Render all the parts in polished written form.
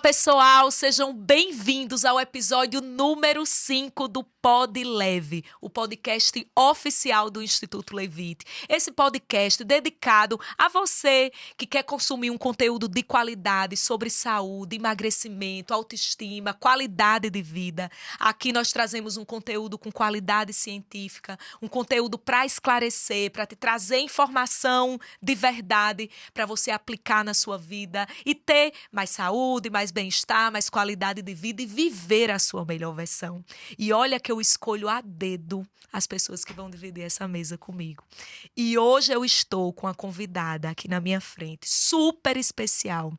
pessoal, sejam bem-vindos ao episódio número 5 do Pod Leve, o podcast oficial do Instituto Levite. Esse podcast dedicado a você que quer consumir um conteúdo de qualidade sobre saúde, emagrecimento, autoestima, qualidade de vida. Aqui nós trazemos um conteúdo com qualidade científica, um conteúdo para esclarecer, para te trazer informação de verdade, para você aplicar na sua vida e ter mais saúde, mais bem-estar, mais qualidade de vida e viver a sua melhor versão. E olha que eu escolho a dedo as pessoas que vão dividir essa mesa comigo. E hoje eu estou com a convidada aqui na minha frente, super especial.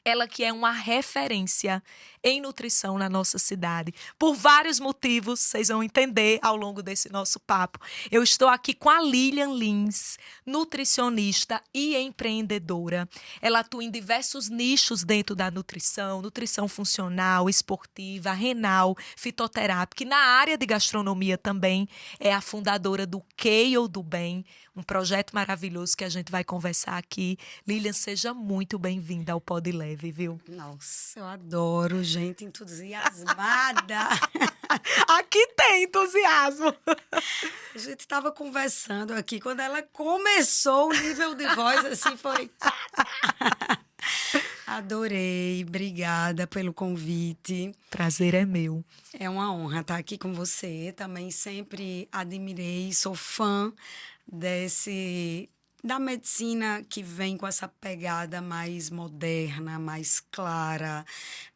Ela que é uma referência em nutrição na nossa cidade. Por vários motivos, vocês vão entender ao longo desse nosso papo. Eu estou aqui com a Lilian Lins, nutricionista e empreendedora. Ela atua em diversos nichos dentro da nutrição, nutrição funcional, esportiva, renal, fitoterápica. E na área de gastronomia também é a fundadora do Kale do Bem, um projeto maravilhoso que a gente vai conversar aqui. Lilian, seja muito bem-vinda ao Pod Leve, viu? Nossa, eu adoro gente entusiasmada. Aqui tem entusiasmo. A gente estava conversando aqui, quando ela começou, o nível de voz assim foi... Adorei, obrigada pelo convite. Prazer é meu. É uma honra estar aqui com você. Também sempre admirei, sou fã da medicina que vem com essa pegada mais moderna, mais clara,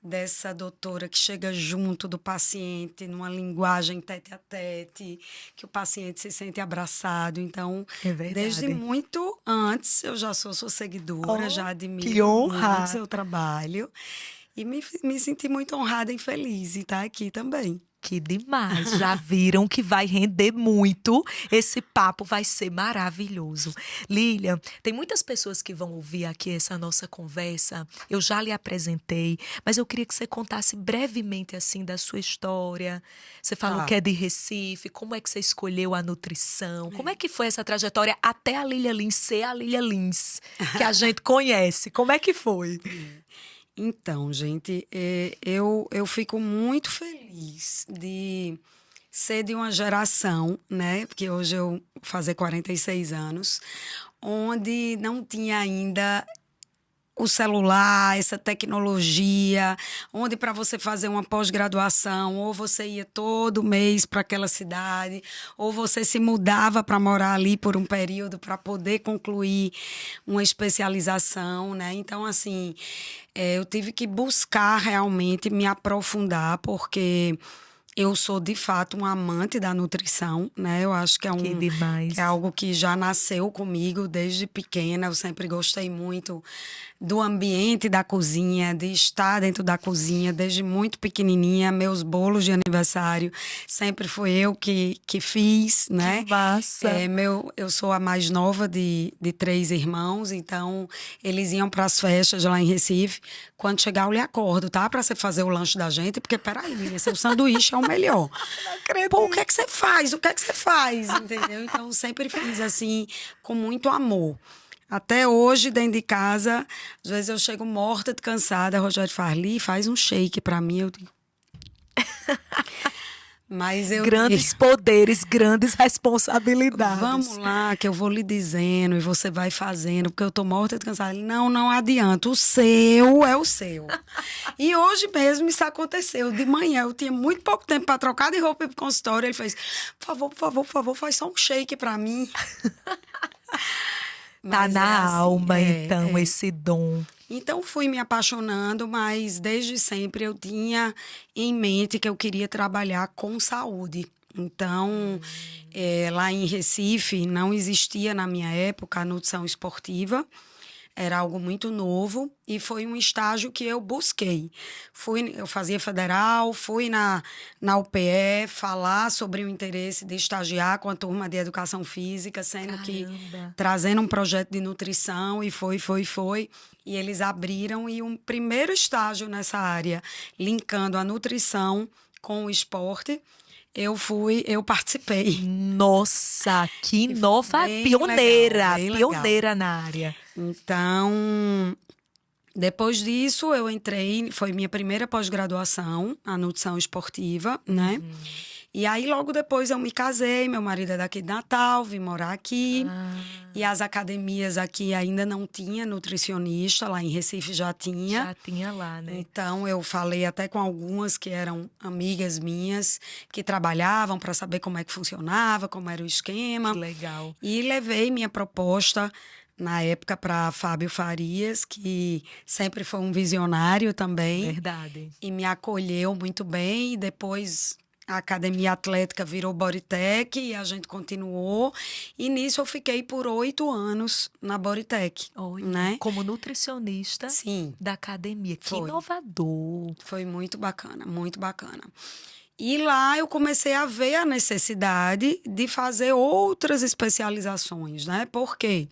dessa doutora que chega junto do paciente numa linguagem tete a tete, que o paciente se sente abraçado. Então, desde muito antes, eu já sou sua seguidora, já admiro muito o seu trabalho e me senti muito honrada e feliz em estar aqui também. Que demais, já viram que vai render muito, esse papo vai ser maravilhoso. Lilian, tem muitas pessoas que vão ouvir aqui essa nossa conversa, eu já lhe apresentei, mas eu queria que você contasse brevemente assim da sua história. Você falou que é de Recife, como é que você escolheu a nutrição, como é que foi essa trajetória até a Lilian Lins ser a Lilian Lins, que a gente conhece, como é que foi? Então, gente, eu fico muito feliz de ser de uma geração, né? Porque hoje eu vou fazer 46 anos, onde não tinha ainda o celular, essa tecnologia, onde para você fazer uma pós-graduação, ou você ia todo mês para aquela cidade, ou você se mudava para morar ali por um período para poder concluir uma especialização, né? Então, assim, eu tive que buscar realmente me aprofundar, porque eu sou, de fato, uma amante da nutrição, né? Eu acho que é algo que já nasceu comigo desde pequena. Eu sempre gostei muito do ambiente da cozinha, de estar dentro da cozinha, desde muito pequenininha. Meus bolos de aniversário sempre foi eu que fiz, né? Que massa! Eu sou a mais nova de 3 irmãos, então eles iam para as festas lá em Recife. Quando chegar, eu lhe acordo, tá? Para você fazer o lanche da gente, porque, peraí, seu sanduíche é o melhor. Não acredito. Pô, o que é que você faz? O que é que você faz? Entendeu? Então, sempre fiz assim, com muito amor. Até hoje, dentro de casa, às vezes eu chego morta de cansada, a Rogério faz um shake pra mim, eu digo... Mas grandes poderes, grandes responsabilidades. Vamos lá, que eu vou lhe dizendo e você vai fazendo, porque eu tô morta de cansada. Ele, não adianta, o seu é o seu. E hoje mesmo isso aconteceu. De manhã, eu tinha muito pouco tempo para trocar de roupa e ir pro consultório. Ele fez, por favor, faz só um shake pra mim. Tá na alma, então, esse dom. Então, fui me apaixonando, mas desde sempre eu tinha em mente que eu queria trabalhar com saúde. Então, lá em Recife, não existia na minha época a nutrição esportiva. Era algo muito novo e foi um estágio que eu busquei. Eu fazia federal, fui na UPE falar sobre o interesse de estagiar com a turma de educação física, sendo que trazendo um projeto de nutrição e foi. E eles abriram e um primeiro estágio nessa área, linkando a nutrição com o esporte, eu participei. Nossa, que nova, pioneira legal. Pioneira na área. Então, Depois disso, eu entrei, foi minha primeira pós-graduação, a nutrição esportiva, né? E aí, logo depois, eu me casei, meu marido é daqui de Natal, vim morar aqui. E as academias aqui ainda não tinha nutricionista, lá em Recife já tinha. Já tinha lá, né? Então, eu falei até com algumas que eram amigas minhas, que trabalhavam para saber como é que funcionava, como era o esquema. Que legal. E levei minha proposta, na época, para Fábio Farias, que sempre foi um visionário também. Verdade. E me acolheu muito bem. E depois a Academia Atlética virou Bodytech e a gente continuou. E nisso eu fiquei por 8 anos na Bodytech, né? Como nutricionista Sim. da academia. Que Foi. inovador. Foi muito bacana, muito bacana. E lá eu comecei a ver a necessidade de fazer outras especializações, né? Por quê?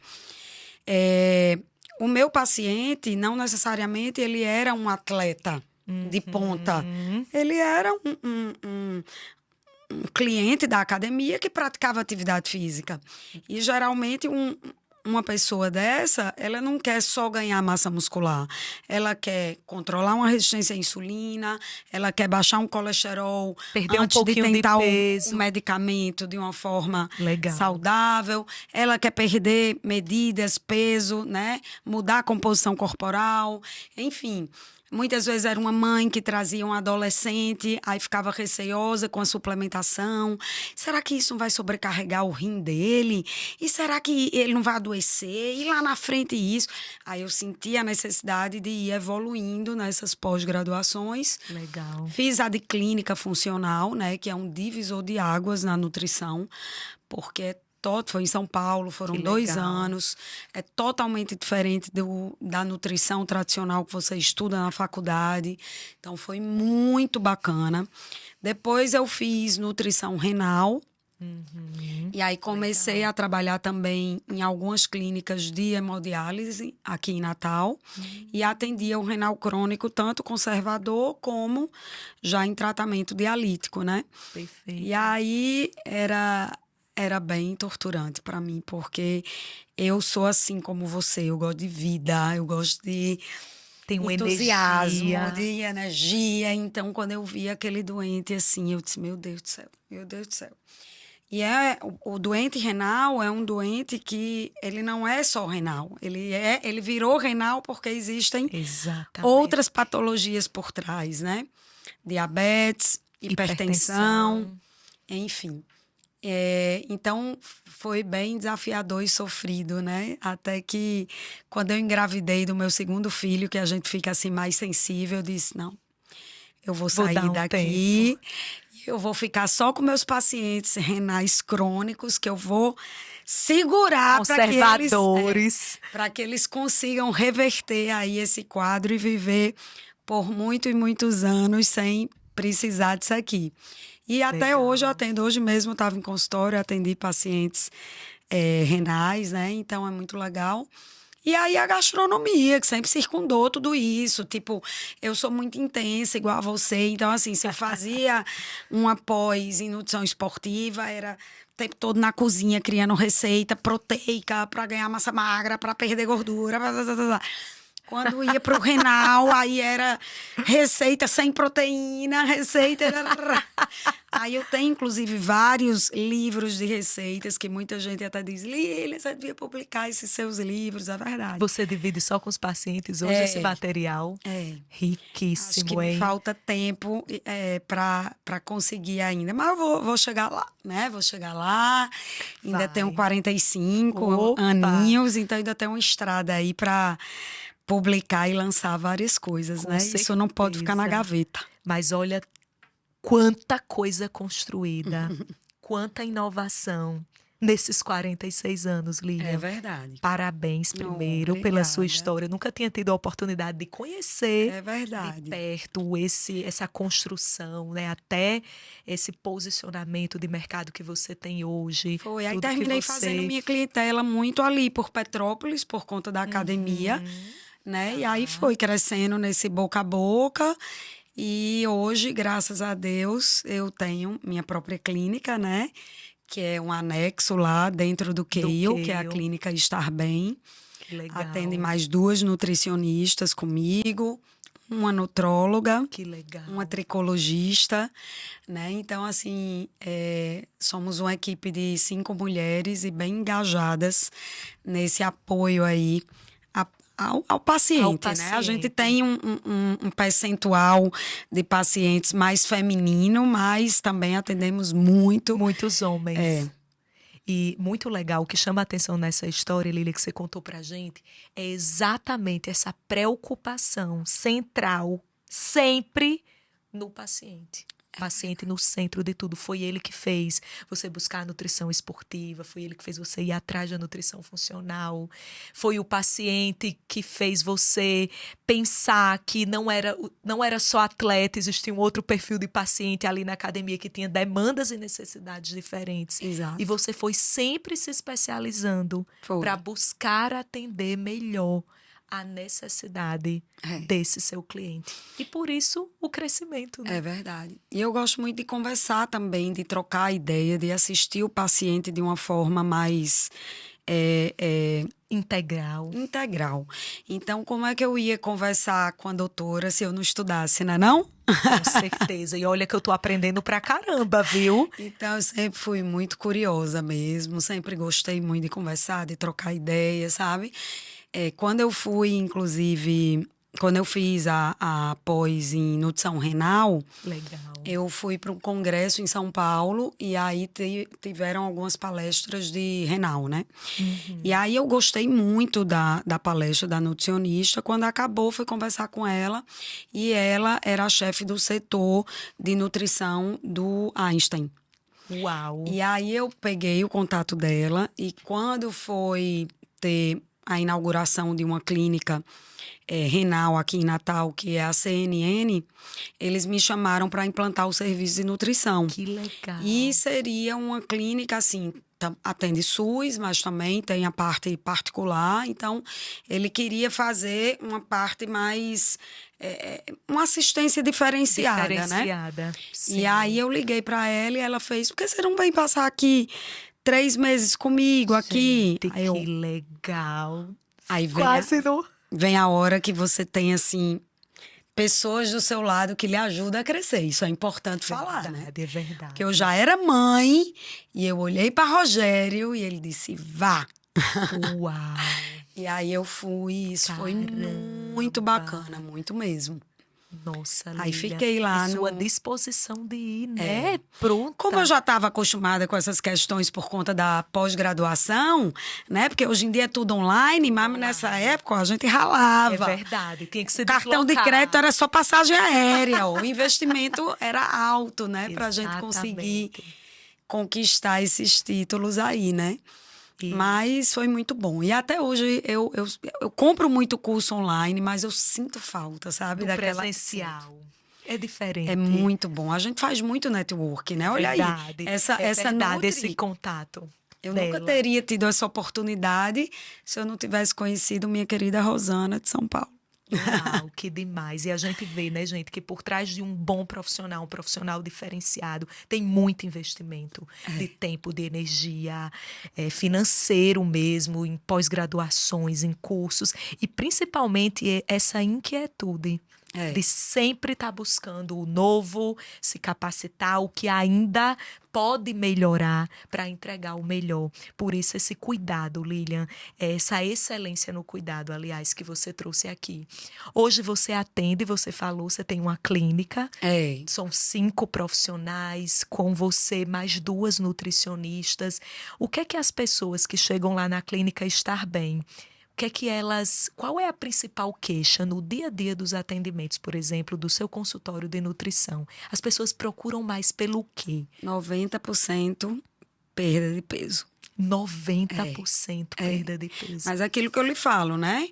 O meu paciente, não necessariamente ele era um atleta de ponta. Ele era um cliente da academia que praticava atividade física. E, geralmente, uma pessoa dessa, ela não quer só ganhar massa muscular. Ela quer controlar uma resistência à insulina, ela quer baixar um colesterol Perder um antes de pouquinho de tentar peso. um medicamento de uma forma Legal. saudável. Ela quer perder medidas, peso, né? Mudar a composição corporal, enfim. Muitas vezes era uma mãe que trazia um adolescente, aí ficava receosa com a suplementação. Será que isso não vai sobrecarregar o rim dele? E será que ele não vai adoecer? E lá na frente isso? Aí eu senti a necessidade de ir evoluindo nessas pós-graduações. Legal. Fiz a de clínica funcional, né, que é um divisor de águas na nutrição, porque foi em São Paulo, foram Que 2 legal. anos. É totalmente diferente da nutrição tradicional que você estuda na faculdade. Então, foi muito bacana. Depois, eu fiz nutrição renal. E aí, comecei a trabalhar também em algumas clínicas de hemodiálise aqui em Natal. E atendia o renal crônico, tanto conservador como já em tratamento dialítico, né? Perfeito. E aí, era bem torturante para mim, porque eu sou assim como você, eu gosto de vida, eu gosto de Tem uma entusiasmo, energia. de energia. Então, quando eu vi aquele doente assim, eu disse, meu Deus do céu, meu Deus do céu. E o doente renal é um doente que ele não é só renal, ele virou renal porque existem Exatamente. outras patologias por trás, né? Diabetes, hipertensão, enfim. Então, foi bem desafiador e sofrido, né? Até que, quando eu engravidei do meu segundo filho, que a gente fica assim mais sensível, eu disse, não, eu vou sair dar um daqui, eu vou ficar só com meus pacientes renais crônicos, que eu vou segurar para que eles consigam reverter aí esse quadro e viver por muito e muitos anos sem precisar disso aqui. E até Legal. hoje eu atendo. Hoje mesmo eu estava em consultório, atendi pacientes renais, né? Então é muito legal. E aí a gastronomia, que sempre circundou tudo isso. Tipo, eu sou muito intensa, igual a você. Então, assim, se eu fazia uma pós em nutrição esportiva, era o tempo todo na cozinha, criando receita proteica para ganhar massa magra, para perder gordura. Quando ia para o renal, aí era receita sem proteína, receita... Aí eu tenho, inclusive, vários livros de receitas que muita gente até diz, Lília, você devia publicar esses seus livros, é verdade. Você divide só com os pacientes hoje esse material? Riquíssimo, Acho que me falta tempo para conseguir ainda, mas eu vou chegar lá, né? Vou chegar lá, ainda tenho 45 aninhos, então ainda tenho uma estrada aí para publicar e lançar várias coisas, Com né? certeza. Isso não pode ficar na gaveta. Mas olha, quanta coisa construída, quanta inovação nesses 46 anos, Lília. É verdade. Parabéns primeiro pela sua história. Eu nunca tinha tido a oportunidade de conhecer de perto essa construção, né? Até esse posicionamento de mercado que você tem hoje. Foi, aí terminei fazendo minha clientela muito ali por Petrópolis, por conta da academia, né? E aí foi crescendo nesse boca a boca. E hoje, graças a Deus, eu tenho minha própria clínica, né? Que é um anexo lá dentro do Keio, que é a clínica Estar Bem. Que legal. Atende mais 2 nutricionistas comigo, uma nutróloga, Que legal. uma tricologista, né? Então, assim, somos uma equipe de 5 mulheres e bem engajadas nesse apoio aí ao paciente, né? A gente tem um percentual de pacientes mais feminino, mas também atendemos muitos homens. E muito legal, o que chama a atenção nessa história, Lília, que você contou pra gente, é exatamente essa preocupação central, sempre no paciente. Paciente no centro de tudo. Foi ele que fez você buscar a nutrição esportiva, foi ele que fez você ir atrás da nutrição funcional, foi o paciente que fez você pensar que não era só atleta, existia um outro perfil de paciente ali na academia que tinha demandas e necessidades diferentes. Exato. E você foi sempre se especializando para buscar atender melhor a necessidade desse seu cliente. E por isso, o crescimento. Né? É verdade. E eu gosto muito de conversar também, de trocar a ideia, de assistir o paciente de uma forma mais... Integral. Então, como é que eu ia conversar com a doutora se eu não estudasse, né não? Com certeza. E olha que eu tô aprendendo pra caramba, viu? Então, eu sempre fui muito curiosa mesmo, sempre gostei muito de conversar, de trocar ideias, sabe? Quando eu fui, inclusive, quando eu fiz a pós em nutrição renal, legal. Eu fui para um congresso em São Paulo e aí tiveram algumas palestras de renal, né? Uhum. E aí eu gostei muito da palestra da nutricionista. Quando acabou, fui conversar com ela e ela era a chefe do setor de nutrição do Einstein. Uau! E aí eu peguei o contato dela e quando foi ter a inauguração de uma clínica renal aqui em Natal, que é a CNN, eles me chamaram para implantar o serviço de nutrição. Que legal! E seria uma clínica, assim, atende SUS, mas também tem a parte particular. Então, ele queria fazer uma parte mais... uma assistência diferenciada, né? Sim. E aí eu liguei para ela e ela fez, por que você não vem passar aqui 3 meses comigo aqui? Gente, aí que legal! Aí vem a hora que você tem, assim, pessoas do seu lado que lhe ajudam a crescer. Isso é importante falar, né? É verdade. Porque eu já era mãe e eu olhei para Rogério e ele disse, vá. Uau! E aí eu fui, isso foi muito bacana, muito mesmo. Nossa, Lília. Aí fiquei lá sua disposição de ir, né? Pronto. Como eu já estava acostumada com essas questões por conta da pós-graduação, né? Porque hoje em dia é tudo online, mas nessa época a gente ralava. É verdade, tinha que se Cartão de crédito era só passagem aérea, o investimento era alto, né? Pra gente conseguir conquistar esses títulos aí, né? Mas foi muito bom. E até hoje eu compro muito curso online, mas eu sinto falta, sabe? Do presencial. É diferente. É muito bom. A gente faz muito network, né? Olha verdade. Aí. Essa Nutri, esse contato. Eu nunca teria tido essa oportunidade se eu não tivesse conhecido minha querida Rosana de São Paulo. Uau, que demais. E a gente vê, né, gente, que por trás de um bom profissional, um profissional diferenciado, tem muito investimento de tempo, de energia, financeiro mesmo, em pós-graduações, em cursos, e principalmente essa inquietude de sempre estar buscando o novo, se capacitar, o que ainda pode melhorar para entregar o melhor. Por isso, esse cuidado, Lilian, essa excelência no cuidado, aliás, que você trouxe aqui. Hoje você atende, você falou, você tem uma clínica, são 5 profissionais, com você mais 2 nutricionistas. O que é que as pessoas que chegam lá na clínica Estar Bem, qual é a principal queixa no dia a dia dos atendimentos, por exemplo, do seu consultório de nutrição? As pessoas procuram mais pelo quê? 90% perda de peso. 90% perda de peso. Mas é aquilo que eu lhe falo, né?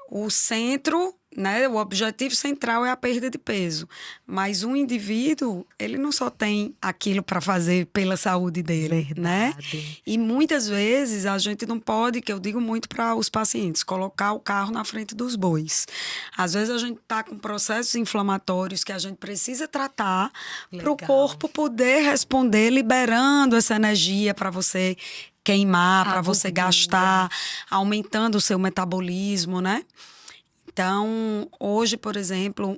O centro, né? O objetivo central é a perda de peso. Mas um indivíduo, ele não só tem aquilo para fazer pela saúde dele, verdade, né? E muitas vezes a gente não pode, que eu digo muito para os pacientes, colocar o carro na frente dos bois. Às vezes a gente está com processos inflamatórios que a gente precisa tratar para o corpo poder responder, liberando essa energia para você queimar, A para você gordura. gastar, aumentando o seu metabolismo, né? Então, hoje, por exemplo,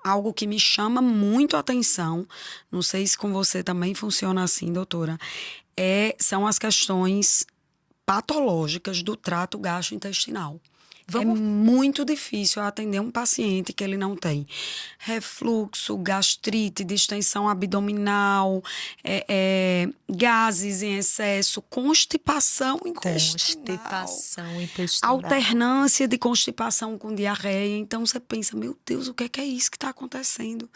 algo que me chama muito a atenção, não sei se com você também funciona assim, doutora, são as questões patológicas do trato gastrointestinal. É muito difícil atender um paciente que ele não tem refluxo, gastrite, distensão abdominal, gases em excesso, constipação intestinal. Constipação intestinal. Alternância de constipação com diarreia. Então, você pensa, meu Deus, o que é isso que está acontecendo?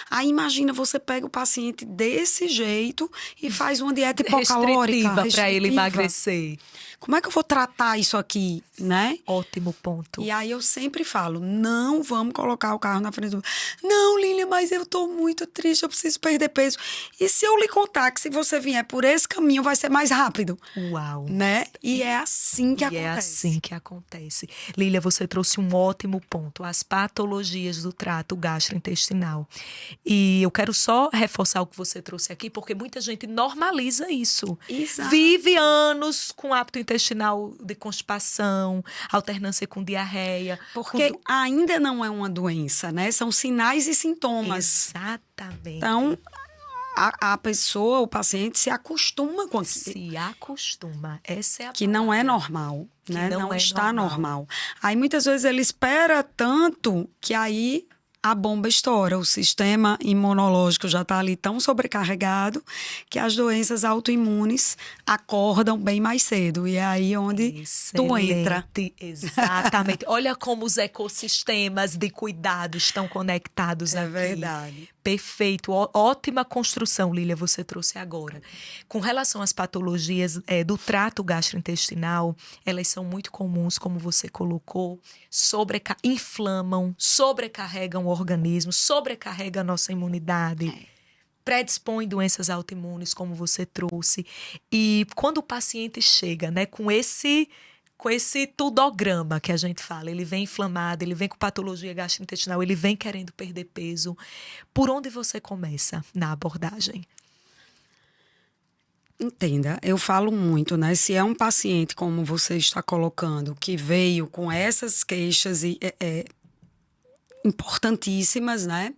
Aí, imagina, você pega o paciente desse jeito e faz uma dieta hipocalórica. Restritiva para ele emagrecer. Como é que eu vou tratar isso aqui, né? Ótimo ponto. E aí eu sempre falo, não vamos colocar o carro na frente do... Não, Lília, mas eu tô muito triste, eu preciso perder peso. E se eu lhe contar que se você vier por esse caminho, vai ser mais rápido? Uau. Né? E é assim que acontece. É assim que acontece. Lília, você trouxe um ótimo ponto, as patologias do trato gastrointestinal. E eu quero só reforçar o que você trouxe aqui, porque muita gente normaliza isso. Exato. Vive anos com hábito intestinal de constipação, alternância com diarreia. Porque ainda não é uma doença, né? São sinais e sintomas. Exatamente. Então, a pessoa, o paciente, se acostuma com aquilo. Se acostuma. Essa é a que palavra. não é normal, né? não é está normal. normal. Aí, muitas vezes, ele espera tanto que aí a bomba estoura. O sistema imunológico já está ali tão sobrecarregado que as doenças autoimunes acordam bem mais cedo. E é aí onde tu entra. Exatamente. Olha como os ecossistemas de cuidado estão conectados aqui. É verdade. Perfeito. Ótima construção, Lília, você trouxe agora. Com relação às patologias do trato gastrointestinal, elas são muito comuns, como você colocou, inflamam, sobrecarregam o organismo, sobrecarregam a nossa imunidade. Predispõe doenças autoimunes, como você trouxe. E quando o paciente chega, né, com esse tudograma que a gente fala, ele vem inflamado, ele vem com patologia gastrointestinal, ele vem querendo perder peso, por onde você começa na abordagem? Entenda, eu falo muito, né? Se é um paciente, como você está colocando, que veio com essas queixas importantíssimas, né?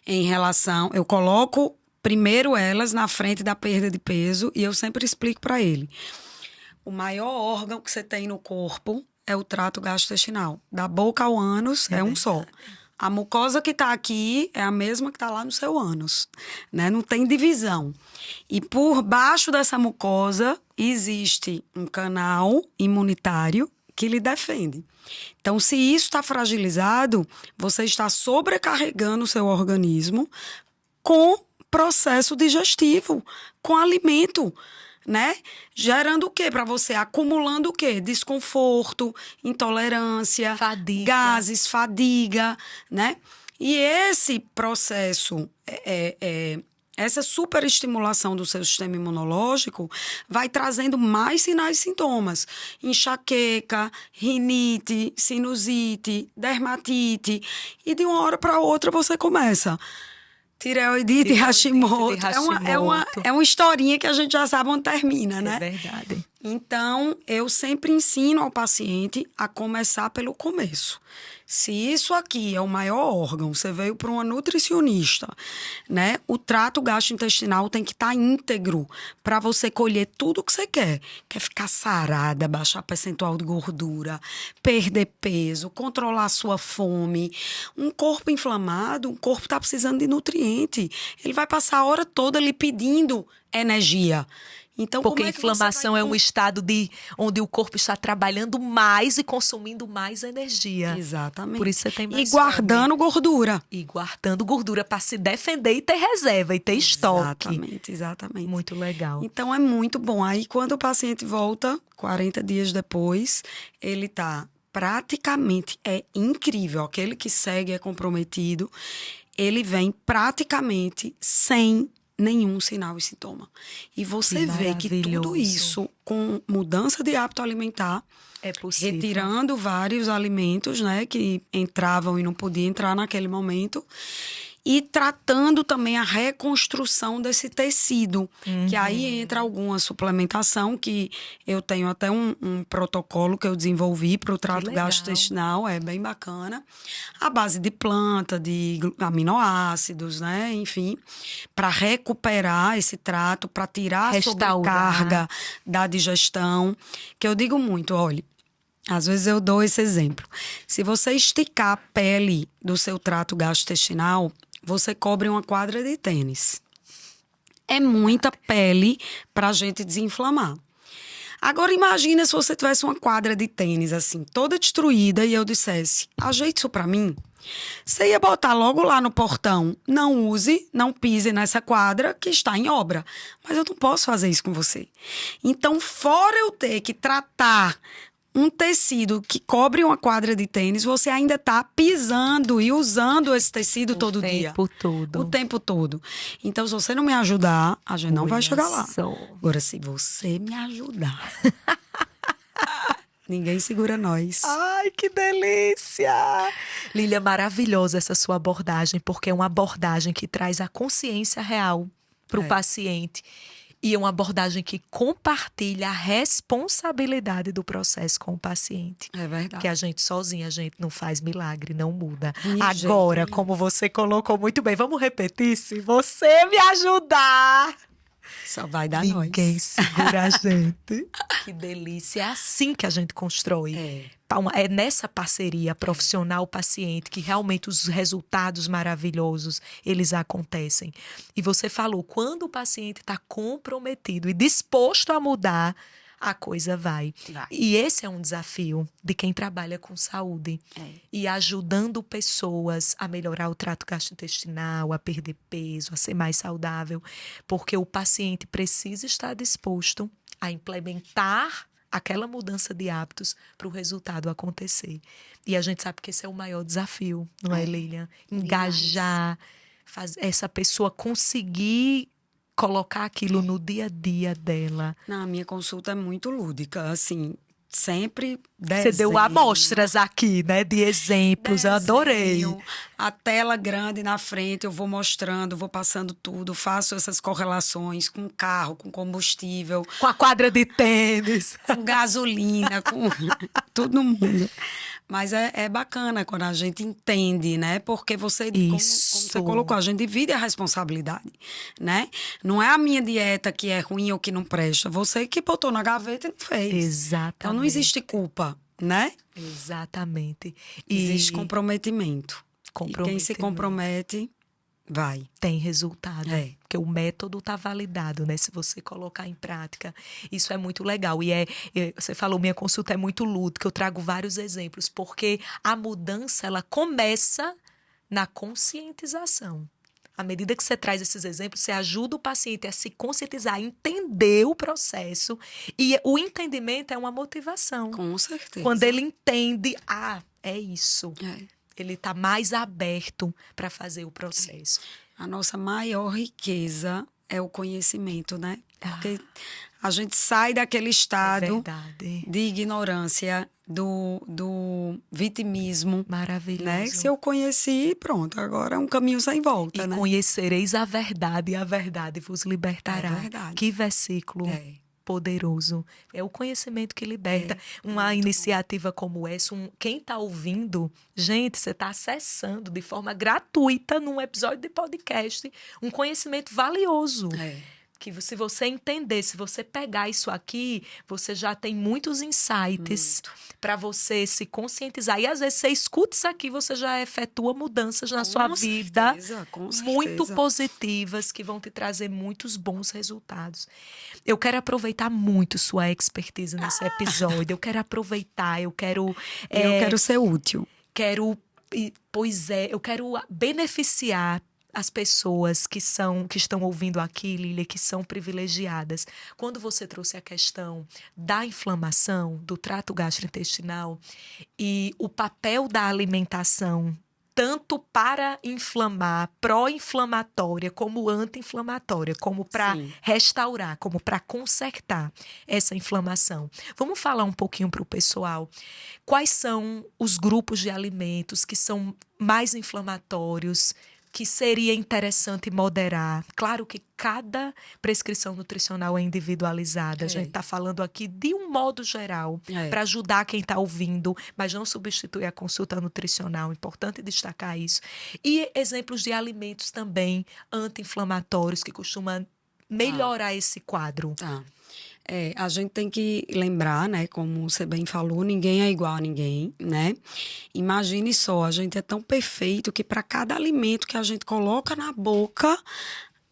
Em relação, eu coloco primeiro elas na frente da perda de peso e eu sempre explico para ele. O maior órgão que você tem no corpo é o trato gastrointestinal. Da boca ao ânus é um só. A mucosa que está aqui é a mesma que está lá no seu ânus, né? Não tem divisão. E por baixo dessa mucosa existe um canal imunitário que lhe defende. Então, se isso está fragilizado, você está sobrecarregando o seu organismo com processo digestivo, com alimento, né? Gerando o quê para você? Acumulando o quê? Desconforto, intolerância, Fadiga. gases, fadiga, né? E esse processo, essa superestimulação do seu sistema imunológico vai trazendo mais sinais e sintomas. Enxaqueca, rinite, sinusite, dermatite. E de uma hora para outra você começa... Tireoidite, Hashimoto. É uma historinha que a gente já sabe onde termina, né? É verdade. Então, eu sempre ensino ao paciente a começar pelo começo. Se isso aqui é o maior órgão, você veio para uma nutricionista, né? O trato gastrointestinal tem que estar íntegro para você colher tudo o que você quer. Quer ficar sarada, baixar percentual de gordura, perder peso, controlar a sua fome. Um corpo inflamado, um corpo está precisando de nutriente. Ele vai passar a hora toda lhe pedindo energia. Então, porque a inflamação é um estado onde o corpo está trabalhando mais e consumindo mais energia. Exatamente. Por isso você tem mais E guardando gordura. E guardando gordura para se defender e ter reserva e ter estoque. Exatamente. Muito legal. Então, é muito bom. Aí, quando o paciente volta, 40 dias depois, ele está praticamente... É incrível. Aquele que segue é comprometido. Ele vem praticamente sem nenhum sinal e sintoma. E você vê que tudo isso, com mudança de hábito alimentar, é possível. Retirando vários alimentos, né, que entravam e não podiam entrar naquele momento, e tratando também a reconstrução desse tecido, que aí entra alguma suplementação, que eu tenho até um protocolo que eu desenvolvi para o trato legal. gastrointestinal, é bem bacana, à base de planta, de aminoácidos, né, enfim, para recuperar esse trato, para tirar a sobrecarga da digestão, que eu digo muito, olha, às vezes eu dou esse exemplo. Se você esticar a pele do seu trato gastrointestinal, você cobre uma quadra de tênis. É muita pele para a gente desinflamar. Agora imagina se você tivesse uma quadra de tênis assim, toda destruída, e eu dissesse, ajeite isso para mim. Você ia botar logo lá no portão, não use, não pise nessa quadra que está em obra. Mas eu não posso fazer isso com você. Então, fora eu ter que tratar um tecido que cobre uma quadra de tênis, você ainda está pisando e usando esse tecido todo dia. O tempo todo. Então, se você não me ajudar, a gente não vai chegar lá. Agora, se você me ajudar... Ninguém segura nós. Ai, que delícia! Lília, maravilhosa essa sua abordagem, porque é uma abordagem que traz a consciência real para o paciente. E é uma abordagem que compartilha a responsabilidade do processo com o paciente. É verdade. Que a gente sozinha, a gente não faz milagre, não muda. Agora, como você colocou muito bem, vamos repetir? Se você me ajudar... Só vai dar nós. Ninguém segura a gente. Que delícia. É assim que a gente constrói. É nessa parceria profissional-paciente que realmente os resultados maravilhosos, eles acontecem. E você falou, quando o paciente está comprometido e disposto a mudar, a coisa vai. E esse é um desafio de quem trabalha com saúde. E ajudando pessoas a melhorar o trato gastrointestinal, a perder peso, a ser mais saudável. Porque o paciente precisa estar disposto a implementar aquela mudança de hábitos para o resultado acontecer. E a gente sabe que esse é o maior desafio, não é, Lilian? Engajar, essa pessoa conseguir colocar aquilo no dia a dia dela. Na minha consulta é muito lúdica, assim, sempre desenho. Você deu amostras aqui, né, de exemplos, eu adorei. A tela grande na frente, eu vou mostrando, vou passando tudo, faço essas correlações com carro, com combustível. Com a quadra de tênis. Com gasolina, com tudo no mundo. Mas é bacana quando a gente entende, né? Porque você, como você colocou, a gente divide a responsabilidade, né? Não é a minha dieta que é ruim ou que não presta. Você que botou na gaveta e não fez. Exatamente. Então não existe culpa, né? Exatamente. Existe comprometimento. E quem se compromete... vai. Tem resultado. Porque o método está validado, né? Se você colocar em prática. Isso é muito legal. E você falou, minha consulta é muito lúdica. Eu trago vários exemplos. Porque a mudança, ela começa na conscientização. À medida que você traz esses exemplos, você ajuda o paciente a se conscientizar, a entender o processo. E o entendimento é uma motivação. Com certeza. Quando ele entende, é isso. Ele está mais aberto para fazer o processo. A nossa maior riqueza é o conhecimento, né? Porque a gente sai daquele estado de ignorância, do vitimismo. Maravilhoso. Né? Se eu conheci, pronto, agora é um caminho sem volta, né? E conhecereis a verdade, e a verdade vos libertará. É verdade. Que versículo poderoso. É o conhecimento que liberta. Uma iniciativa como essa, quem está ouvindo, gente, você está acessando de forma gratuita num episódio de podcast um conhecimento valioso. Que se você entender, se você pegar isso aqui, você já tem muitos insights para você se conscientizar. E às vezes você escuta isso aqui, você já efetua mudanças na sua vida muito positivas, que vão te trazer muitos bons resultados. Eu quero aproveitar muito sua expertise nesse episódio. Eu quero aproveitar, eu quero ser útil. Eu quero beneficiar as pessoas que estão ouvindo aqui, Lília, que são privilegiadas. Quando você trouxe a questão da inflamação, do trato gastrointestinal e o papel da alimentação, tanto para inflamar, pró-inflamatória, como anti-inflamatória, como para restaurar, como para consertar essa inflamação. Vamos falar um pouquinho para o pessoal. Quais são os grupos de alimentos que são mais inflamatórios que seria interessante moderar? Claro que cada prescrição nutricional é individualizada. A gente está falando aqui de um modo geral, para ajudar quem está ouvindo, mas não substitui a consulta nutricional. Importante destacar isso. E exemplos de alimentos também anti-inflamatórios que costumam melhorar esse quadro. A gente tem que lembrar, né, como você bem falou, ninguém é igual a ninguém, né? Imagine só, a gente é tão perfeito que para cada alimento que a gente coloca na boca,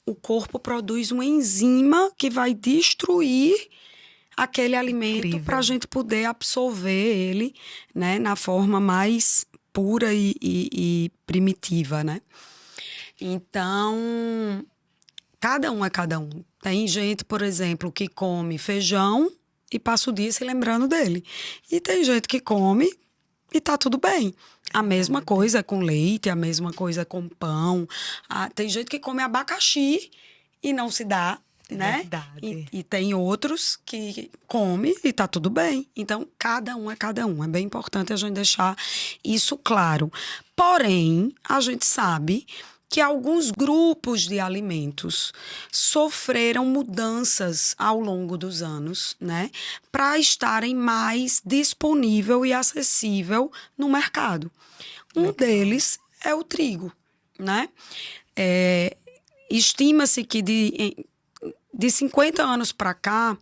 o corpo produz uma enzima que vai destruir aquele alimento para a gente poder absorver ele, né, na forma mais pura e primitiva, né? Então, cada um é cada um. Tem gente, por exemplo, que come feijão e passa o dia se lembrando dele. E tem gente que come e tá tudo bem. A mesma coisa com leite, a mesma coisa com pão. Tem gente que come abacaxi e não se dá, né? Verdade. E tem outros que come e tá tudo bem. Então, cada um é cada um. É bem importante a gente deixar isso claro. Porém, a gente sabe que alguns grupos de alimentos sofreram mudanças ao longo dos anos, né, para estarem mais disponível e acessível no mercado. Um deles é o trigo, né? Estima-se que de 50 anos para cá,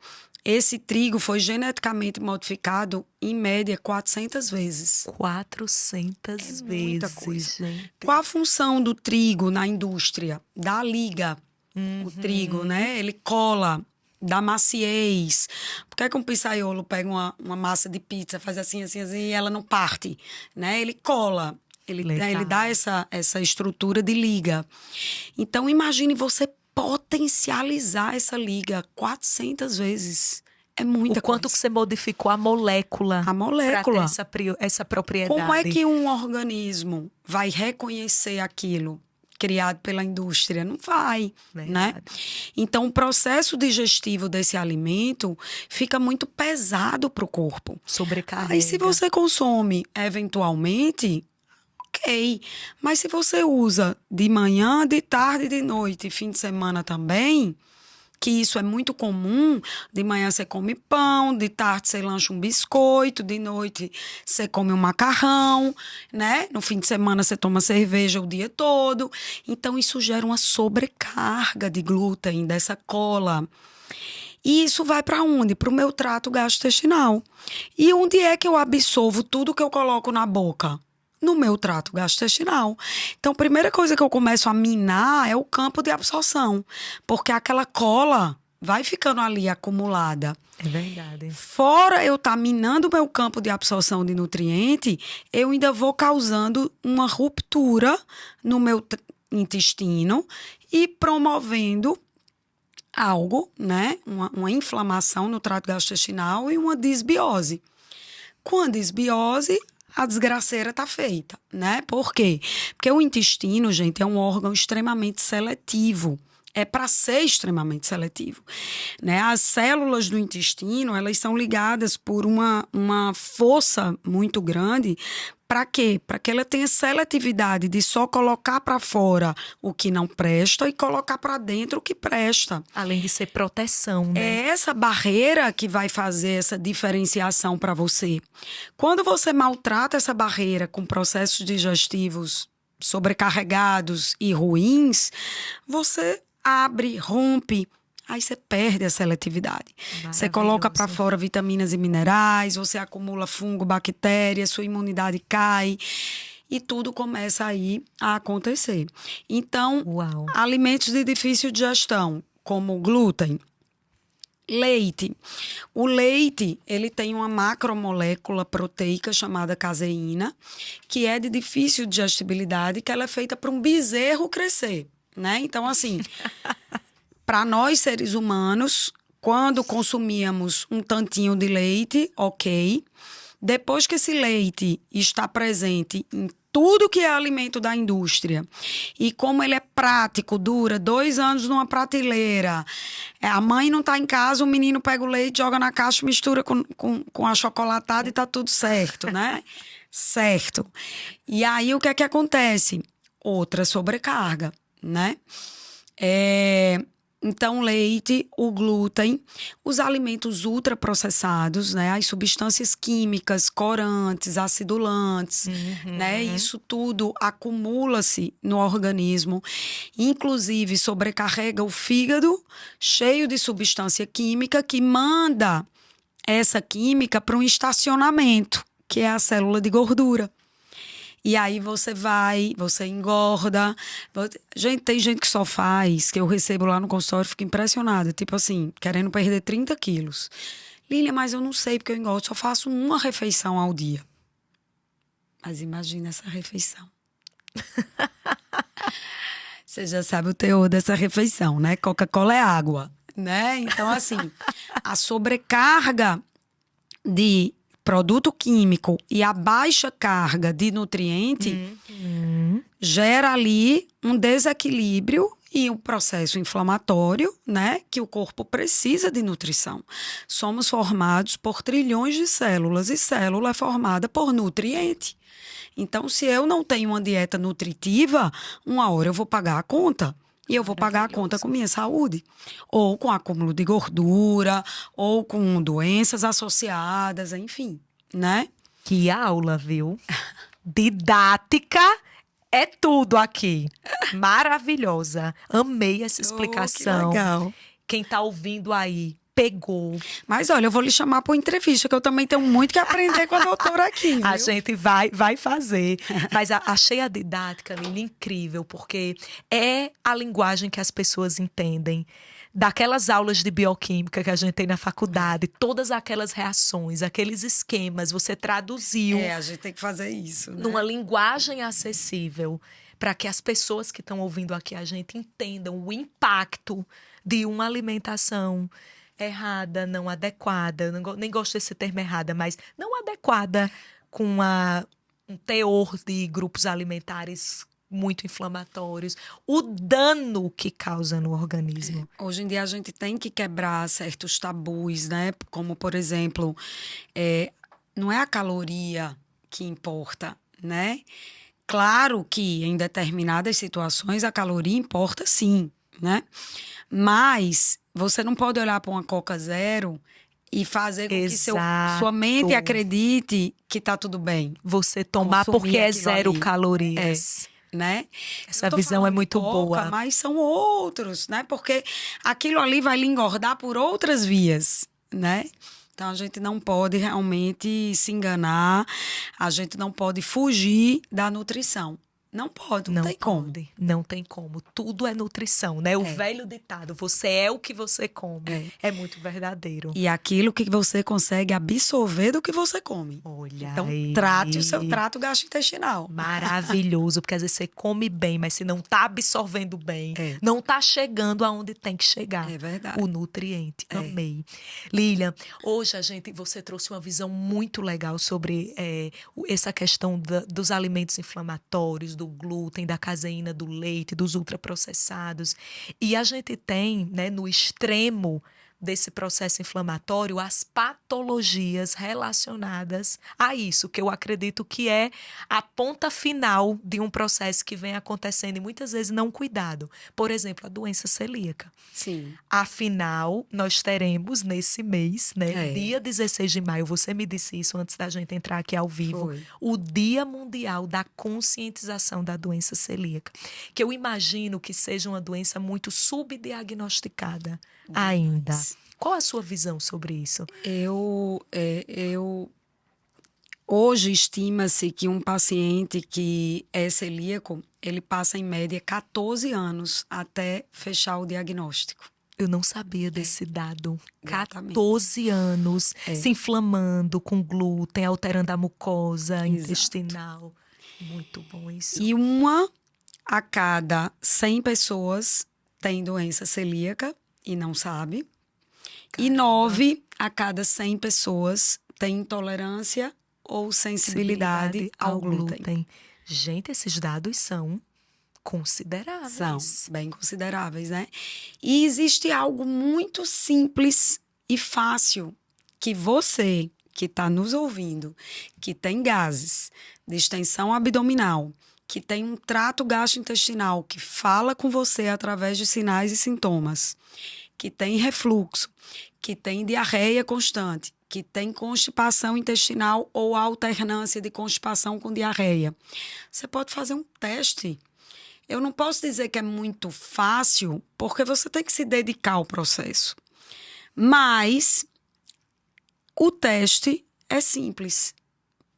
esse trigo foi geneticamente modificado, em média, 400 vezes. 400 vezes, muita coisa. gente. Qual a função do trigo na indústria? Dá liga. O trigo, né? Ele cola, dá maciez. Por que é que um pizzaiolo pega uma massa de pizza, faz assim, assim, assim, e ela não parte? Né? Ele cola. Ele dá essa estrutura de liga. Então, imagine você potencializar essa liga 400 vezes. É muita coisa. O quanto que você modificou a molécula. A molécula. Para ter essa propriedade. Como é que um organismo vai reconhecer aquilo criado pela indústria? Não vai, né? Então, o processo digestivo desse alimento fica muito pesado para o corpo. Sobrecarrega. Aí, se você consome, eventualmente, ok. Mas se você usa de manhã, de tarde, de noite, fim de semana também, que isso é muito comum, de manhã você come pão, de tarde você lancha um biscoito, de noite você come um macarrão, né? No fim de semana você toma cerveja o dia todo. Então, isso gera uma sobrecarga de glúten, dessa cola. E isso vai para onde? Para o meu trato gastrointestinal. E onde é que eu absorvo tudo que eu coloco na boca? No meu trato gastrointestinal. Então, a primeira coisa que eu começo a minar é o campo de absorção, porque aquela cola vai ficando ali acumulada. É verdade. Fora eu estar minando o meu campo de absorção de nutriente, eu ainda vou causando uma ruptura no meu intestino e promovendo algo, né? Uma inflamação no trato gastrointestinal e uma disbiose. Com a disbiose, a desgraceira tá feita, né? Por quê? Porque o intestino, gente, é um órgão extremamente seletivo. É para ser extremamente seletivo, né? As células do intestino, elas são ligadas por uma força muito grande. Para quê? Para que ela tenha seletividade de só colocar para fora o que não presta e colocar para dentro o que presta. Além de ser proteção, né? É essa barreira que vai fazer essa diferenciação para você. Quando você maltrata essa barreira com processos digestivos sobrecarregados e ruins, você abre, rompe, aí você perde a seletividade. Você coloca para fora vitaminas e minerais, você acumula fungo, bactérias, sua imunidade cai e tudo começa aí a acontecer. Então, alimentos de difícil digestão, como glúten, leite. O leite, ele tem uma macromolécula proteica chamada caseína, que é de difícil digestibilidade, que ela é feita para um bezerro crescer, né? Então, assim, para nós seres humanos, quando consumíamos um tantinho de leite, ok. Depois que esse leite está presente em tudo que é alimento da indústria, e como ele é prático, dura 2 anos numa prateleira, a mãe não está em casa, o menino pega o leite, joga na caixa, mistura com achocolatada e tá tudo certo, né? Certo. E aí, o que é que acontece? outra sobrecarga, né? Então, leite, o glúten, os alimentos ultraprocessados, né? As substâncias químicas, corantes, acidulantes, né? Isso tudo acumula-se no organismo, inclusive sobrecarrega o fígado, cheio de substância química, que manda essa química para um estacionamento, que é a célula de gordura. E aí você engorda. Gente, tem gente que só faz, que eu recebo lá no consultório, fico impressionada. Tipo assim, querendo perder 30 quilos. Lília, mas eu não sei porque eu engordo, só faço uma refeição ao dia. Mas imagina essa refeição. Você já sabe o teor dessa refeição, né? Coca-Cola é água, né? Então, assim, a sobrecarga de produto químico e a baixa carga de nutriente gera ali um desequilíbrio e um processo inflamatório, né? Que o corpo precisa de nutrição. Somos formados por trilhões de células e célula é formada por nutriente. Então, se eu não tenho uma dieta nutritiva, uma hora eu vou pagar a conta. E eu vou pagar a conta com minha saúde. Ou com acúmulo de gordura, ou com doenças associadas, enfim, né? Que aula, viu? Didática é tudo aqui. Maravilhosa. Amei essa explicação. Que legal. Quem tá ouvindo aí, pegou. Mas olha, eu vou lhe chamar para uma entrevista, que eu também tenho muito que aprender com a doutora aqui, viu? A gente vai fazer. Mas achei a didática, Lili, incrível, porque é a linguagem que as pessoas entendem. Daquelas aulas de bioquímica que a gente tem na faculdade, todas aquelas reações, aqueles esquemas, você traduziu. A gente tem que fazer isso, né? Numa linguagem acessível, para que as pessoas que estão ouvindo aqui a gente entendam o impacto de uma alimentação errada, não adequada. Nem gosto desse termo errada, mas não adequada com um teor de grupos alimentares muito inflamatórios, o dano que causa no organismo. Hoje em dia a gente tem que quebrar certos tabus, né? Como, por exemplo, não é a caloria que importa, né? Claro que em determinadas situações a caloria importa sim, né? Mas você não pode olhar para uma Coca Zero e fazer com que sua mente acredite que tá tudo bem. Você tomar porque é zero calorias. Né? Essa visão é muito boa. Mas são outros, né? Porque aquilo ali vai lhe engordar por outras vias, né? Então, a gente não pode realmente se enganar, a gente não pode fugir da nutrição. Não pode, não tem como. Não tem como. Tudo é nutrição, né? O velho ditado, você é o que você come. É muito verdadeiro. E aquilo que você consegue absorver do que você come. Olha então, aí. Trate o seu trato gastrointestinal. Maravilhoso, porque às vezes você come bem, mas se não tá absorvendo bem, não tá chegando aonde tem que chegar. É verdade. O nutriente. Amei. Lilian, hoje você trouxe uma visão muito legal sobre essa questão dos alimentos inflamatórios, do glúten, da caseína, do leite, dos ultraprocessados. E a gente tem, né, no extremo desse processo inflamatório, as patologias relacionadas a isso, que eu acredito que é a ponta final de um processo que vem acontecendo e muitas vezes não cuidado. Por exemplo, a doença celíaca. Sim. Afinal, nós teremos nesse mês, né, dia 16 de maio, você me disse isso antes da gente entrar aqui ao vivo, o Dia Mundial da Conscientização da Doença Celíaca, que eu imagino que seja uma doença muito subdiagnosticada ainda. Qual a sua visão sobre isso? Hoje estima-se que um paciente que é celíaco, ele passa em média 14 anos até fechar o diagnóstico. Eu não sabia desse dado. Exatamente. 14 anos se inflamando com glúten, alterando a mucosa intestinal. Muito bom isso. E 1 a cada 100 pessoas tem doença celíaca e não sabe. Caramba. E 9 a cada 100 pessoas têm intolerância ou sensibilidade ao glúten. Gente, esses dados são consideráveis. São bem consideráveis, né? E existe algo muito simples e fácil que você que está nos ouvindo, que tem gases, distensão abdominal, que tem um trato gastrointestinal que fala com você através de sinais e sintomas, que tem refluxo, que tem diarreia constante, que tem constipação intestinal ou alternância de constipação com diarreia, você pode fazer um teste. Eu não posso dizer que é muito fácil, porque você tem que se dedicar ao processo. Mas o teste é simples.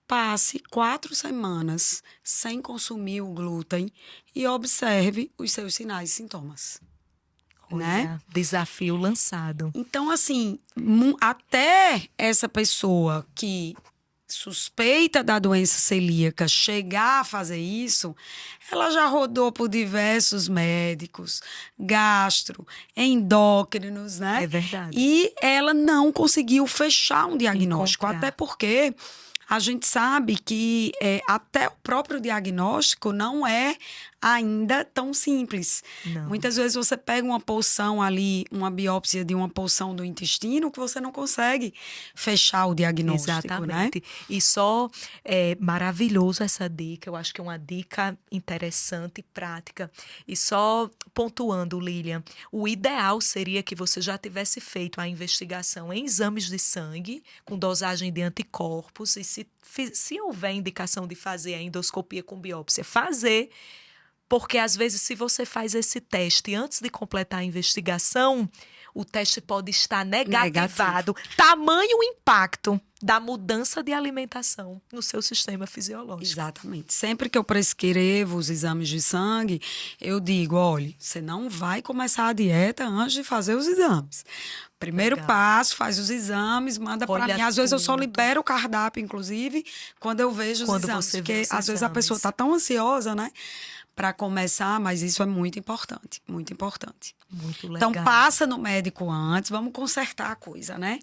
Passe 4 semanas sem consumir o glúten e observe os seus sinais e sintomas. Olha, Né? desafio lançado. Então, assim, até essa pessoa que suspeita da doença celíaca chegar a fazer isso, ela já rodou por diversos médicos, gastro, endócrinos, né? É verdade. E ela não conseguiu fechar um diagnóstico, Encontrar. até porque a gente sabe que até o próprio diagnóstico não é ainda tão simples. Não. Muitas vezes você pega uma porção ali, uma biópsia de uma porção do intestino, que você não consegue fechar o diagnóstico, Exatamente. né? E só é maravilhoso essa dica. Eu acho que é uma dica interessante e prática. E só pontuando, Lilian, o ideal seria que você já tivesse feito a investigação em exames de sangue, com dosagem de anticorpos, e se houver indicação de fazer a endoscopia com biópsia, fazer. Porque, às vezes, se você faz esse teste antes de completar a investigação, o teste pode estar negativado. Tamanho o impacto da mudança de alimentação no seu sistema fisiológico. Exatamente. Sempre que eu prescrevo os exames de sangue, eu digo, olha, você não vai começar a dieta antes de fazer os exames. Primeiro Legal. passo, faz os exames, manda para Olha mim. Às vezes eu só tudo. libero o cardápio, inclusive, quando eu vejo os Quando exames. você Porque vê os às vezes a pessoa exames. está tão ansiosa, né? Para começar, mas isso é muito importante, muito importante. Muito legal. Então, passa no médico antes, vamos consertar a coisa, né?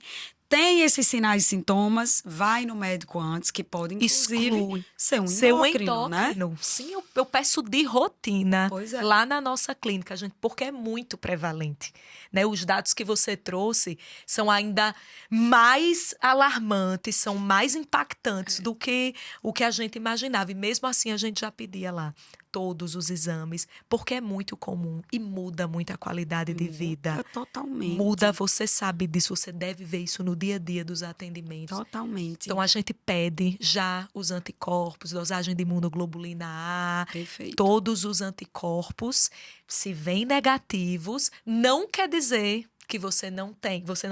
Tem esses sinais e sintomas, vai no médico antes, que pode, inclusive, Exclui. ser um Ser um endócrino, né? endócrino. Sim, eu peço de rotina Pois é. lá na nossa clínica, gente, porque é muito prevalente. Né? Os dados que você trouxe são ainda mais alarmantes, são mais impactantes do que o que a gente imaginava. E mesmo assim a gente já pedia lá todos os exames, porque é muito comum e muda muito a qualidade de vida. Muda totalmente. Muda, você sabe disso, você deve ver isso no dia a dia dos atendimentos. Totalmente. Então, a gente pede já os anticorpos, dosagem de imunoglobulina A, Perfeito. todos os anticorpos. Se vêm negativos, não quer dizer que você não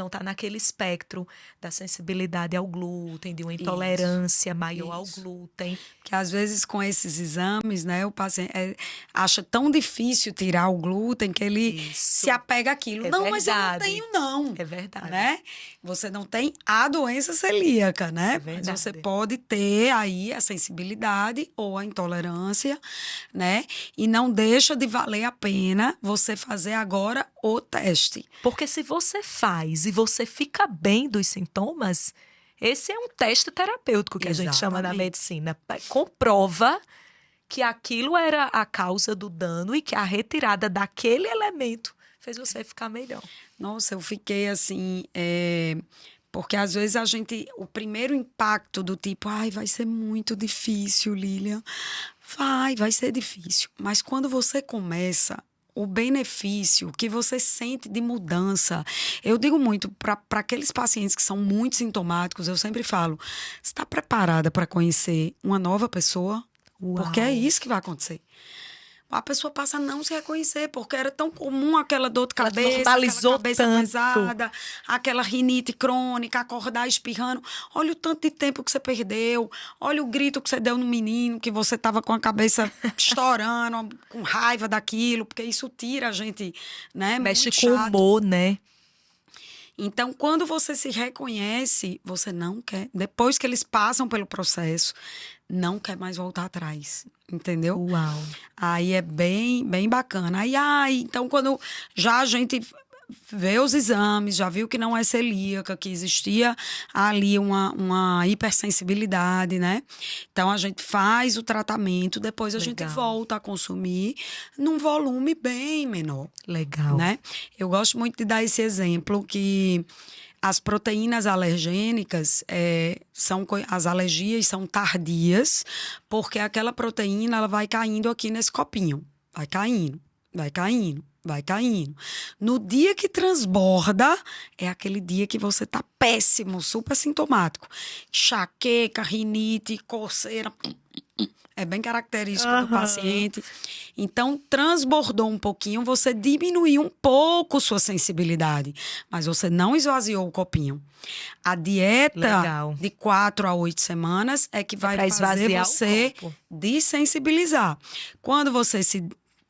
está naquele espectro da sensibilidade ao glúten, de uma intolerância maior ao isso. glúten. Que às vezes com esses exames, né, o paciente acha tão difícil tirar o glúten que ele Isso. se apega àquilo. É Não, mas eu não verdade. tenho, não. É verdade. Né? Você não tem a doença celíaca, né? É verdade. Mas você pode ter aí a sensibilidade ou a intolerância, né? E não deixa de valer a pena você fazer agora o teste. Porque se você faz e você fica bem dos sintomas, esse é um teste terapêutico que a gente chama na Exatamente. medicina. Comprova que aquilo era a causa do dano e que a retirada daquele elemento fez você ficar melhor. Nossa, eu fiquei assim, porque às vezes o primeiro impacto do tipo, ai, vai ser muito difícil, Lilian. Vai ser difícil. Mas quando você começa, o benefício que você sente de mudança. Eu digo muito para aqueles pacientes que são muito sintomáticos, eu sempre falo, você está preparada para conhecer uma nova pessoa? Uau. Porque é isso que vai acontecer. A pessoa passa a não se reconhecer, porque era tão comum aquela dor de cabeça, normalizou aquela cabeça tanto. pesada, aquela rinite crônica, acordar espirrando. Olha o tanto de tempo que você perdeu, olha o grito que você deu no menino, que você estava com a cabeça estourando, com raiva daquilo, porque isso tira a gente, né? Mexe muito com o chato. humor, né? Então, quando você se reconhece, você não quer. Depois que eles passam pelo processo, não quer mais voltar atrás. Entendeu? Uau. Aí é bem, bem bacana. Então, quando já a gente vê os exames, já viu que não é celíaca, que existia ali uma hipersensibilidade, né? Então, a gente faz o tratamento, depois a gente Legal. volta a consumir num volume bem menor. Legal. Né? Eu gosto muito de dar esse exemplo que as proteínas alergênicas, as alergias são tardias, porque aquela proteína ela vai caindo aqui nesse copinho. Vai caindo, vai caindo, vai caindo. No dia que transborda, é aquele dia que você tá péssimo, super sintomático. Enxaqueca, rinite, coceira. É bem característico do paciente. Então, transbordou um pouquinho, você diminuiu um pouco sua sensibilidade, mas você não esvaziou o copinho. A dieta de 4 a 8 semanas é que vai fazer você dessensibilizar. Quando você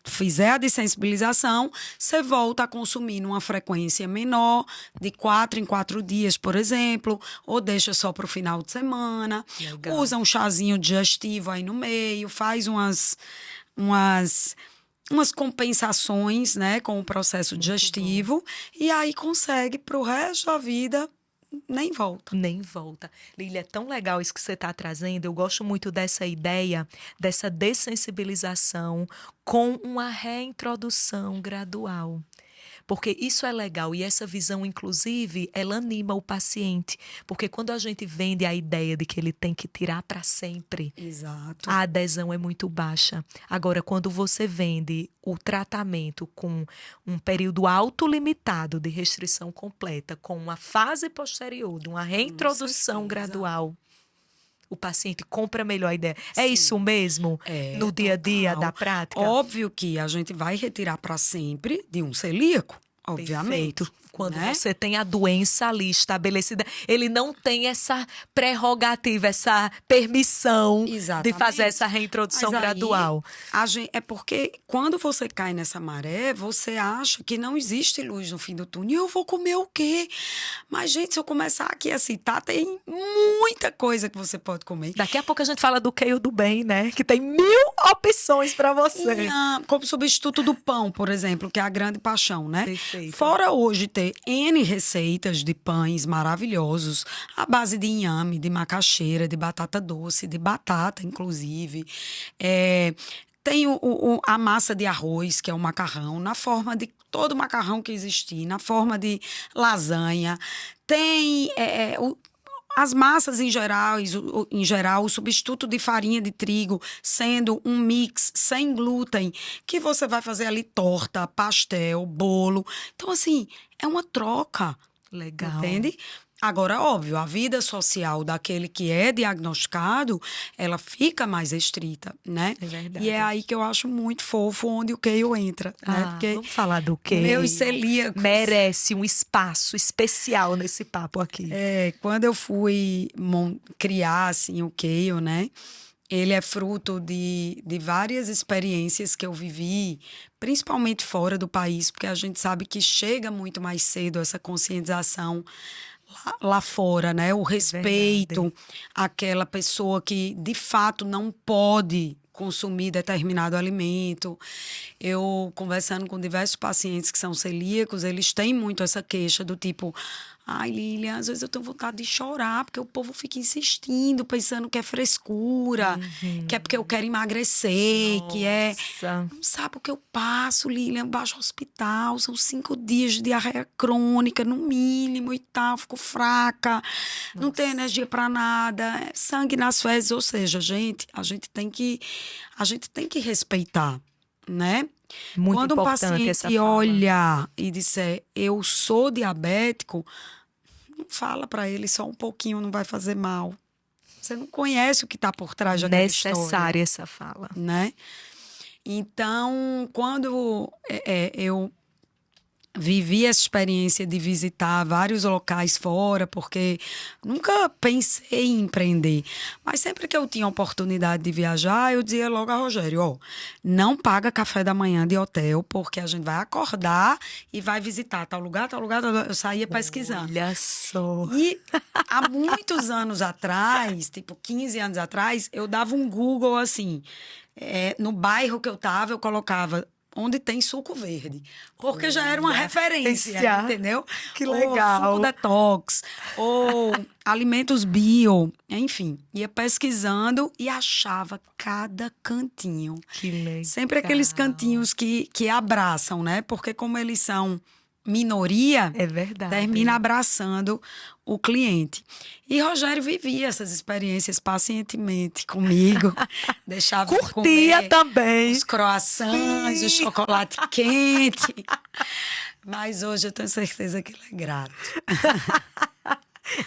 fizer a dessensibilização, você volta a consumir numa frequência menor, de 4 em 4 dias, por exemplo, ou deixa só para o final de semana. Legal. Usa um chazinho digestivo aí no meio, faz umas compensações, né, com o processo digestivo, e aí consegue para o resto da vida. Nem volta. Nem volta. Lília, é tão legal isso que você está trazendo. Eu gosto muito dessa ideia, dessa dessensibilização com uma reintrodução gradual. Porque isso é legal e essa visão, inclusive, ela anima o paciente. Porque quando a gente vende a ideia de que ele tem que tirar para sempre, exato, a adesão é muito baixa. Agora, quando você vende o tratamento com um período autolimitado de restrição completa, com uma fase posterior de uma reintrodução gradual, o paciente compra melhor a ideia. É Sim. Isso mesmo? No dia a dia da prática? Óbvio que a gente vai retirar para sempre de um celíaco, obviamente. Perfeito. Quando você tem a doença ali estabelecida, ele não tem essa prerrogativa, essa permissão de fazer essa reintrodução gradual. É porque quando você cai nessa maré, você acha que não existe luz no fim do túnel. E eu vou comer o quê? Mas, gente, se eu começar aqui a citar, tem muita coisa que você pode comer. Daqui a pouco a gente fala do queijo do bem, né? Que tem 1000 opções para você. Como substituto do pão, por exemplo, que é a grande paixão, né? Perfeito. Fora hoje ter N receitas de pães maravilhosos, à base de inhame, de macaxeira, de batata doce, de batata, inclusive. Tem a massa de arroz, que é o macarrão, na forma de todo macarrão que existir, na forma de lasanha. Tem as massas em geral, o substituto de farinha de trigo, sendo um mix sem glúten, que você vai fazer ali torta, pastel, bolo. Então, assim, é uma troca. Legal. Entende? Agora, óbvio, a vida social daquele que é diagnosticado, ela fica mais restrita, né? É verdade. E é aí que eu acho muito fofo onde o queijo entra, né? Porque vamos falar do queijo. Meus celíacos merece um espaço especial nesse papo aqui. Quando eu fui criar, assim, o queijo, né? Ele é fruto de várias experiências que eu vivi, principalmente fora do país, porque a gente sabe que chega muito mais cedo essa conscientização lá fora, né? O respeito àquela pessoa que, de fato, não pode consumir determinado alimento. Eu, conversando com diversos pacientes que são celíacos, eles têm muito essa queixa do tipo... Ai, Lilian, às vezes eu tenho vontade de chorar, porque o povo fica insistindo, pensando que é frescura, que é porque eu quero emagrecer, Nossa. que é... Não sabe o que eu passo, Lilian, baixo hospital, são 5 dias de diarreia crônica, no mínimo e tal, fico fraca, não tenho energia para nada, sangue nas fezes, ou seja, a gente tem que respeitar, né? Muito Quando um paciente olha e disser, eu sou diabético, não fala para ele só um pouquinho, não vai fazer mal. Você não conhece o que está por trás daquela história. Necessária essa fala. Né? Então, quando eu vivi essa experiência de visitar vários locais fora, porque nunca pensei em empreender. Mas sempre que eu tinha oportunidade de viajar, eu dizia logo a Rogério, não paga café da manhã de hotel, porque a gente vai acordar e vai visitar tal lugar, tal lugar, tal lugar. Eu saía pesquisando. Olha só. E há muitos anos atrás, tipo 15 anos atrás, eu dava um Google assim, no bairro que eu tava, eu colocava onde tem suco verde. Porque já era uma referência, entendeu? Que legal. Ou suco detox, ou alimentos bio, enfim. Ia pesquisando e achava cada cantinho. Que legal. Sempre aqueles cantinhos que abraçam, né? Porque como eles são minoria É verdade. termina abraçando o cliente. E Rogério vivia essas experiências pacientemente comigo, deixava eu Curtia comer também. os croissants, Sim. o chocolate quente. Mas hoje eu tenho certeza que ele é grato.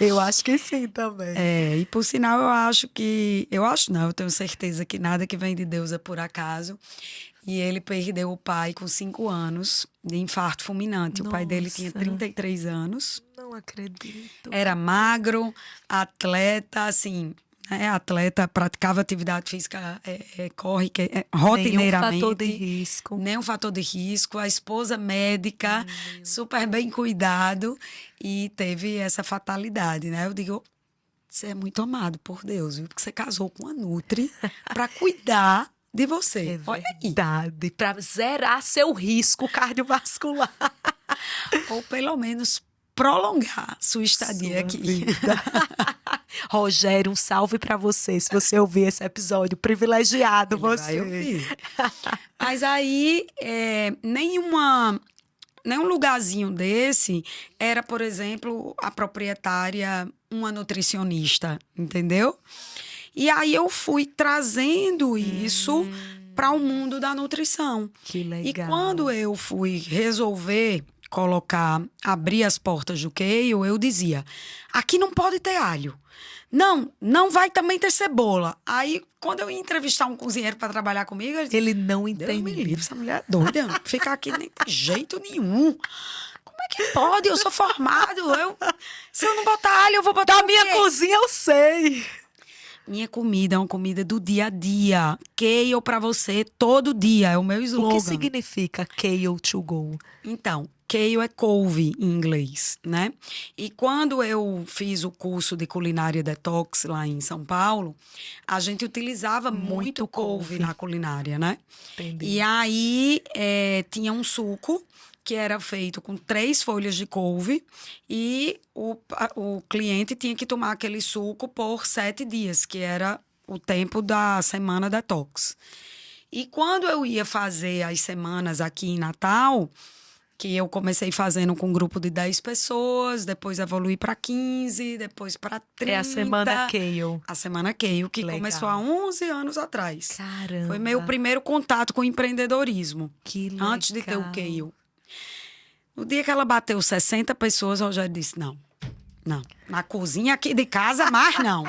Eu acho que sim também. E por sinal, eu acho que. Eu acho não, eu tenho certeza que nada que vem de Deus é por acaso. E ele perdeu o pai com 5 anos de infarto fulminante. O pai dele tinha Nossa. 33 anos. Não acredito. Era magro, atleta, assim, né? Atleta, praticava atividade física rotineiramente. Nenhum fator de risco. Nenhum fator de risco. A esposa médica, super bem cuidado. E teve essa fatalidade, né? Eu digo, você é muito amado por Deus, viu? Porque você casou com uma Nutri para cuidar de você. É Olha aí. verdade. Para zerar seu risco cardiovascular. Ou pelo menos prolongar sua estadia Sua aqui. vida. Rogério, um salve para você, se você ouvir esse episódio. Privilegiado Ele você. vai ouvir. Mas aí, nenhum lugarzinho desse era, por exemplo, a proprietária, uma nutricionista, entendeu? E aí eu fui trazendo isso para o mundo da nutrição. Que legal. E quando eu fui resolver abrir as portas do Kale, eu dizia, aqui não pode ter alho. Não vai também ter cebola. Aí, quando eu ia entrevistar um cozinheiro para trabalhar comigo, Ele não Deus me entende. livre, essa mulher é doida. Não fica aqui nem de jeito nenhum. Como é que pode? Eu sou formado. Se eu não botar alho, eu vou botar Da minha cozinha eu sei. Minha comida é uma comida do dia a dia. Kale pra você todo dia. É o meu O slogan. que significa kale to go? Então, kale é couve em inglês, né? E quando eu fiz o curso de culinária detox lá em São Paulo, a gente utilizava muito couve na culinária, né? Entendi. E aí tinha um suco que era feito com 3 folhas de couve e o cliente tinha que tomar aquele suco por 7 dias, que era o tempo da semana detox. E quando eu ia fazer as semanas aqui em Natal, que eu comecei fazendo com um grupo de 10 pessoas, depois evolui para 15, depois para 30. É a semana kale. A semana Kale, que Legal. começou há 11 anos atrás. Caramba. Foi meu primeiro contato com o empreendedorismo. Que legal. Antes de ter o Kale. No dia que ela bateu 60 pessoas, o Rogério disse, não. Na cozinha aqui de casa, mais não.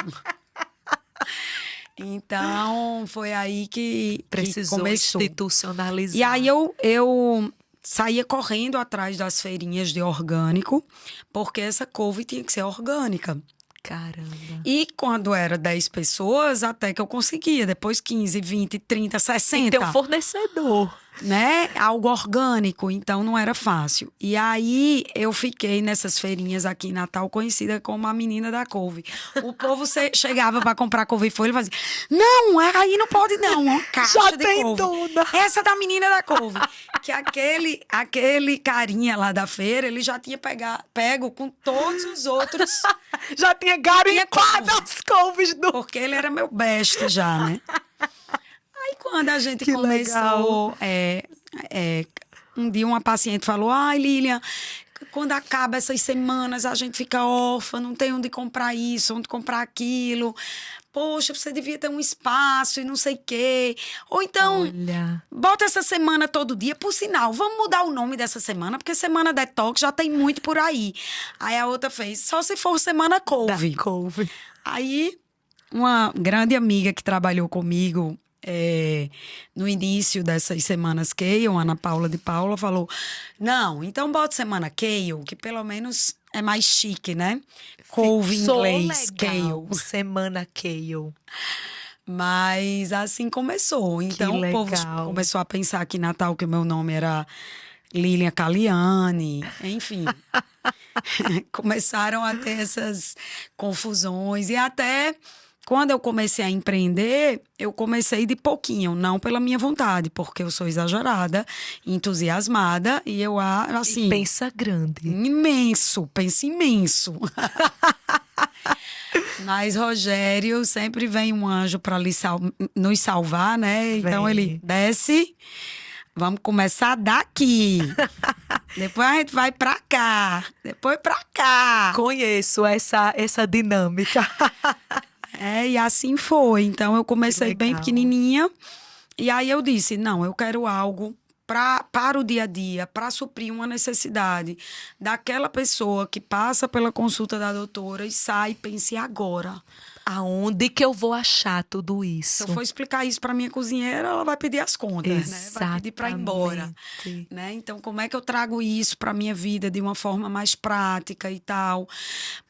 Então, foi aí que Precisou começou. institucionalizar. E aí eu saía correndo atrás das feirinhas de orgânico, porque essa couve tinha que ser orgânica. Caramba. E quando era 10 pessoas, até que eu conseguia. Depois 15, 20, 30, 60. E ter um fornecedor. Né? Algo orgânico, então não era fácil. E aí eu fiquei nessas feirinhas aqui em Natal, conhecida como a menina da couve. O povo chegava para comprar couve-folha e fazia, não, aí não pode não, uma caixa Já de tem couve. dona. Essa da menina da couve. Que aquele carinha lá da feira, ele já tinha pego com todos os outros, Já tinha garimpado couve. as couves do... porque ele era meu best já, né? Aí quando a gente Que começou, um dia uma paciente falou, ai Lilian, quando acaba essas semanas a gente fica órfã, não tem onde comprar isso, onde comprar aquilo. Poxa, você devia ter um espaço e não sei o quê. Ou então, Olha. bota essa semana todo dia. Por sinal, vamos mudar o nome dessa semana, porque semana detox já tem muito por aí. Aí a outra fez, só se for semana couve. Da couve. Aí, uma grande amiga que trabalhou comigo no início dessas semanas Kale, Ana Paula de Paula, falou, não, então bota semana Kale, que pelo menos é mais chique, né? Couve em inglês, legal. Kale. Semana kale. Mas assim começou. Então o povo legal. começou a pensar que Natal, que o meu nome era Lilian Caliani, enfim. Começaram a ter essas confusões e até quando eu comecei a empreender, eu comecei de pouquinho, não pela minha vontade, porque eu sou exagerada, entusiasmada e eu, assim... E pensa grande. Pensa imenso. Mas Rogério sempre vem um anjo para nos salvar, né? Então Vem. ele desce... Vamos começar daqui. Depois a gente vai pra cá, depois pra cá. Conheço essa dinâmica. E assim foi. Então, eu comecei Que bem legal. pequenininha. E aí eu disse, não, eu quero algo para o dia a dia, para suprir uma necessidade daquela pessoa que passa pela consulta da doutora e sai e pensa, e agora? Aonde que eu vou achar tudo Se isso? eu for explicar isso para minha cozinheira, ela vai pedir as contas, né? Vai pedir para ir embora, Exatamente. né? Então, como é que eu trago isso para minha vida de uma forma mais prática e tal?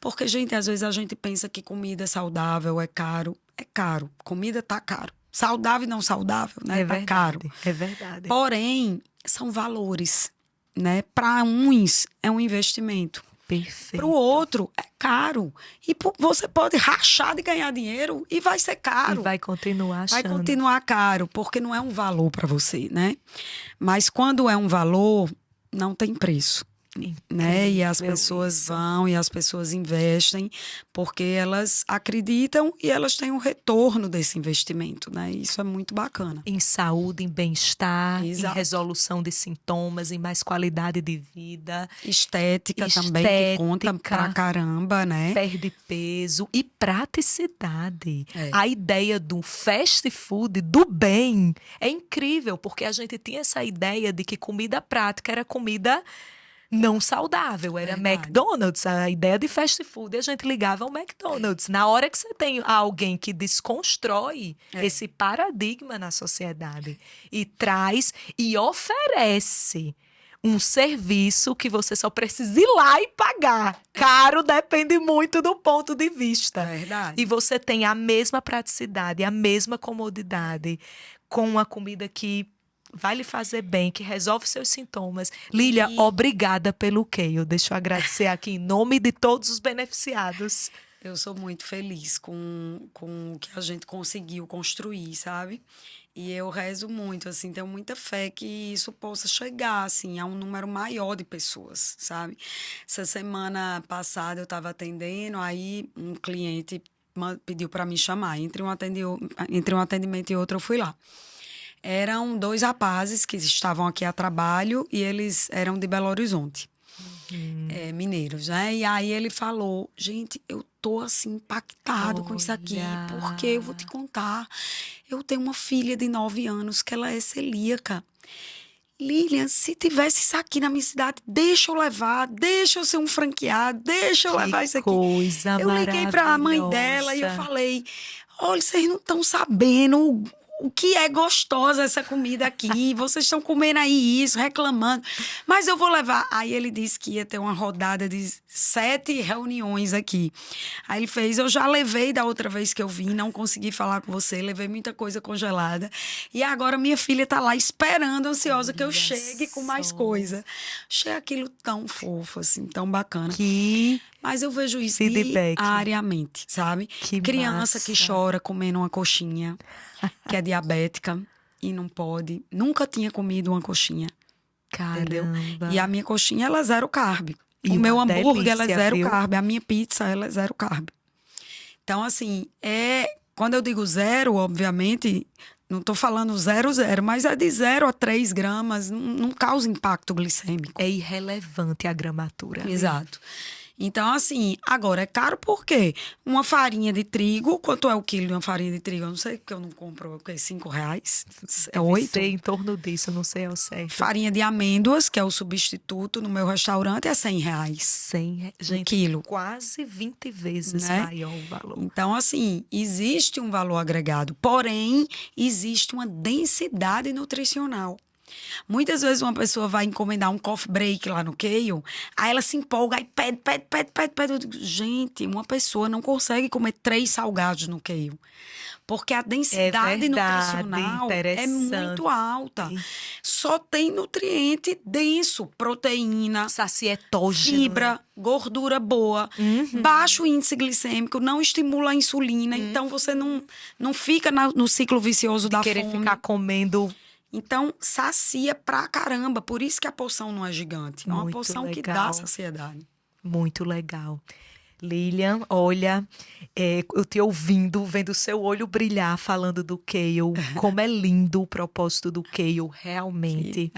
Porque, gente, às vezes a gente pensa que comida saudável é caro. É caro. Comida tá caro. Saudável e não saudável, né? É Tá verdade, caro. é verdade. Porém, são valores, né? Para uns é um investimento. Perfeito. Para o outro é caro. E você pode rachar de ganhar dinheiro e vai ser caro. E vai continuar Vai achando. continuar caro, porque não é um valor para você, né? Mas quando é um valor, não tem preço. Né? E as Incrível pessoas isso. vão e as pessoas investem porque elas acreditam e elas têm um retorno desse investimento, né? Isso é muito bacana. Em saúde, em bem-estar, em Exato. resolução de sintomas, em mais qualidade de vida. Estética também, que conta Estética. pra caramba, né? Perde peso e praticidade. É. A ideia do fast food, do bem, é incrível, porque a gente tinha essa ideia de que comida prática era comida não saudável, era Verdade. McDonald's, a ideia de fast food, e a gente ligava ao McDonald's. Na hora que você tem alguém que desconstrói esse paradigma na sociedade e traz e oferece um serviço que você só precisa ir lá e pagar. Caro depende muito do ponto de vista. Verdade. E você tem a mesma praticidade, a mesma comodidade com uma comida que vai lhe fazer bem, que resolve seus sintomas. Lília, obrigada pelo Kale. Deixa eu agradecer aqui em nome de todos os beneficiados. Eu sou muito feliz com o que a gente conseguiu construir, sabe? E eu rezo muito, assim, tenho muita fé que isso possa chegar, assim, a um número maior de pessoas, sabe? Essa semana passada eu estava atendendo, aí um cliente pediu para me chamar. Entre um atendimento e outro, eu fui lá. Eram 2 rapazes que estavam aqui a trabalho e eles eram de Belo Horizonte. Mineiros, né? E aí ele falou, gente, eu tô assim impactado com isso aqui, porque eu vou te contar, eu tenho uma filha de 9 anos que ela é celíaca. Lilian, se tivesse isso aqui na minha cidade, deixa eu levar, deixa eu ser um franqueado, deixa eu levar isso aqui. Coisa Eu liguei para a mãe dela e eu falei, olha, vocês não estão sabendo o que é gostosa essa comida aqui, vocês estão comendo aí isso, reclamando, mas eu vou levar. Aí ele disse que ia ter uma rodada de 7 reuniões aqui. Aí ele fez, eu já levei da outra vez que eu vim, não consegui falar com você, levei muita coisa congelada, e agora minha filha tá lá esperando, ansiosa que eu chegue com mais coisa. Achei aquilo tão fofo, assim, tão bacana. Mas eu vejo isso diariamente, sabe? Que criança massa. que chora comendo uma coxinha, que é diabética e não pode, nunca tinha comido uma coxinha. Entendeu? Caramba. E a minha coxinha, ela é 0 carb. E O meu uma hambúrguer, ela é delícia, 0 viu? carb. A minha pizza, ela é 0 carb. Então, assim, quando eu digo 0, obviamente, não estou falando 0, mas é de 0 a 3 gramas, não causa impacto glicêmico. É irrelevante a gramatura. né? Exato. Então, assim, agora é caro por quê? Uma farinha de trigo, quanto é o quilo de uma farinha de trigo? Eu não sei, porque eu não compro, o quê? R$5? É 8? Sei em torno disso, não sei ao certo. Farinha de amêndoas, que é o substituto no meu restaurante, é R$100. 100, gente, quilo. quase 20 vezes Né? maior o valor. Então, assim, existe um valor agregado, porém, existe uma densidade nutricional. Muitas vezes uma pessoa vai encomendar um coffee break lá no Kale, aí ela se empolga e pede. Eu digo, gente, uma pessoa não consegue comer 3 salgados no Kale. Porque a densidade nutricional é muito alta. Só tem nutriente denso, proteína, Sacietógeno. fibra, gordura boa, baixo índice glicêmico, não estimula a insulina. Então, você não fica no ciclo vicioso da Querer fome. ficar comendo. Então, sacia pra caramba. Por isso que a porção não é gigante. É uma Muito porção que legal. dá saciedade. Muito legal. Lilian, olha, eu te ouvindo, vendo o seu olho brilhar, falando do Kale, como é lindo o propósito do Kale, realmente.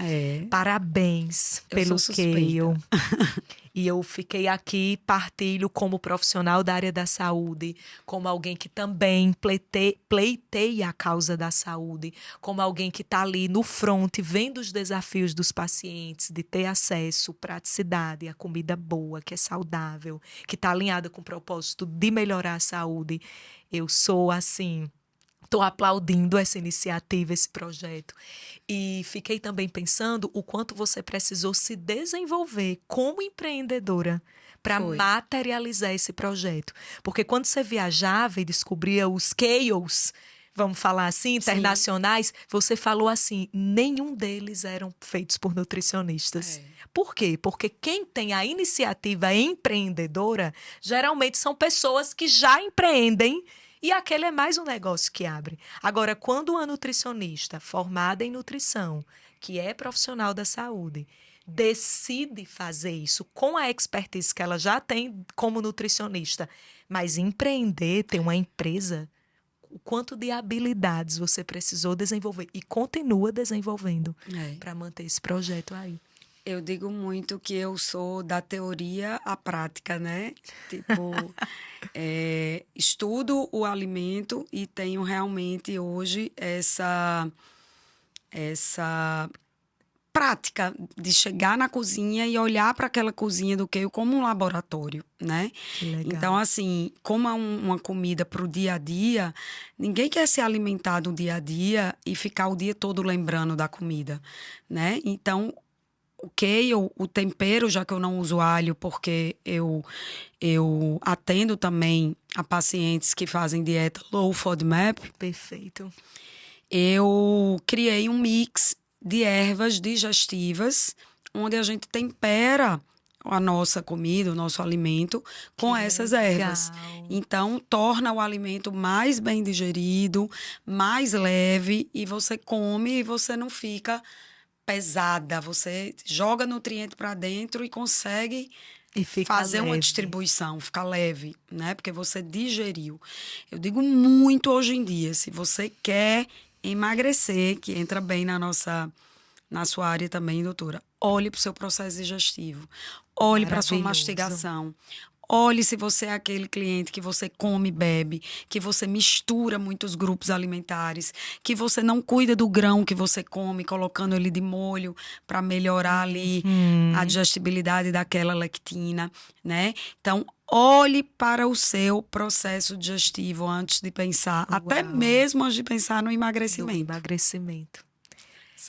Parabéns Eu sou pelo suspeita. Kale. E eu fiquei aqui, partilho como profissional da área da saúde, como alguém que também pleiteia a causa da saúde, como alguém que está ali no front, vendo os desafios dos pacientes, de ter acesso, praticidade, a comida boa, que é saudável, que está alinhada com o propósito de melhorar a saúde. Eu sou assim... Estou aplaudindo essa iniciativa, esse projeto. E fiquei também pensando o quanto você precisou se desenvolver como empreendedora para Foi. materializar esse projeto. Porque quando você viajava e descobria os Kales, vamos falar assim, internacionais, você falou assim, nenhum deles eram feitos por nutricionistas. Por quê? Porque quem tem a iniciativa empreendedora, geralmente são pessoas que já empreendem e aquele é mais um negócio que abre. Agora, quando uma nutricionista formada em nutrição, que é profissional da saúde, decide fazer isso com a expertise que ela já tem como nutricionista, mas empreender, ter uma empresa, o quanto de habilidades você precisou desenvolver e continua desenvolvendo para manter esse projeto aí. Eu digo muito que eu sou da teoria à prática, né? Tipo, estudo o alimento e tenho realmente hoje essa prática de chegar na cozinha e olhar para aquela cozinha do Keio como um laboratório, né? Que legal. Então, assim, como é uma comida para o dia a dia, ninguém quer se alimentar do dia a dia e ficar o dia todo lembrando da comida, né? Então, o Keio, o tempero, já que eu não uso alho, porque eu atendo também a pacientes que fazem dieta low FODMAP. Perfeito. Eu criei um mix de ervas digestivas, onde a gente tempera a nossa comida, o nosso alimento, com essas ervas. Então, torna o alimento mais bem digerido, mais leve, e você come e você não fica pesada. Você joga nutriente para dentro e consegue fazer uma distribuição, ficar leve, né? Porque você digeriu. Eu digo muito hoje em dia, se você quer emagrecer, que entra bem na sua área também, doutora, olhe para o seu processo digestivo, olhe para a sua mastigação. Olhe se você é aquele cliente que você come e bebe, que você mistura muitos grupos alimentares, que você não cuida do grão que você come, colocando ele de molho para melhorar ali a digestibilidade daquela lectina, né? Então, olhe para o seu processo digestivo antes de pensar, até mesmo antes de pensar no emagrecimento.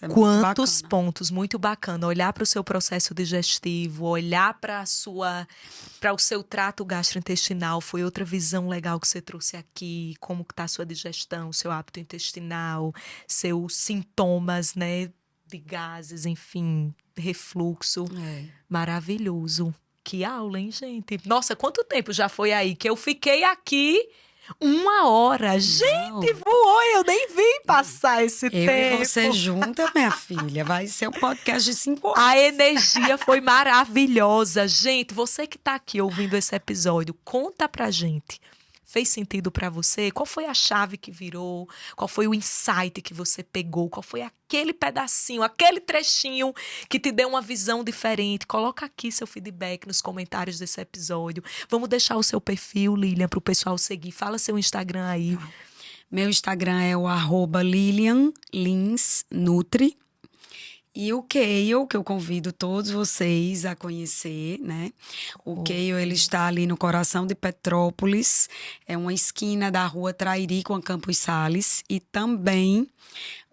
É Quantos pontos, muito bacana. Olhar para o seu processo digestivo, olhar para o seu trato gastrointestinal, foi outra visão legal que você trouxe aqui, como está a sua digestão, seu hábito intestinal, seus sintomas, né, de gases, enfim, refluxo. Maravilhoso. Que aula, hein, gente? Nossa, quanto tempo já foi aí que eu fiquei aqui... 1 hora. Gente, voou, eu nem vi passar esse tempo. Eu e você junta, minha filha. Vai ser um podcast de 5 horas. A energia foi maravilhosa. Gente, você que tá aqui ouvindo esse episódio, conta pra gente. Fez sentido pra você? Qual foi a chave que virou? Qual foi o insight que você pegou? Qual foi aquele pedacinho, aquele trechinho que te deu uma visão diferente? Coloca aqui seu feedback nos comentários desse episódio. Vamos deixar o seu perfil, Lilian, pro pessoal seguir. Fala seu Instagram aí. Meu Instagram é o @LilianLinsNutri. E o Keio, que eu convido todos vocês a conhecer, né? O Keio, ele está ali no coração de Petrópolis. É uma esquina da rua Trairi com a Campos Sales. E também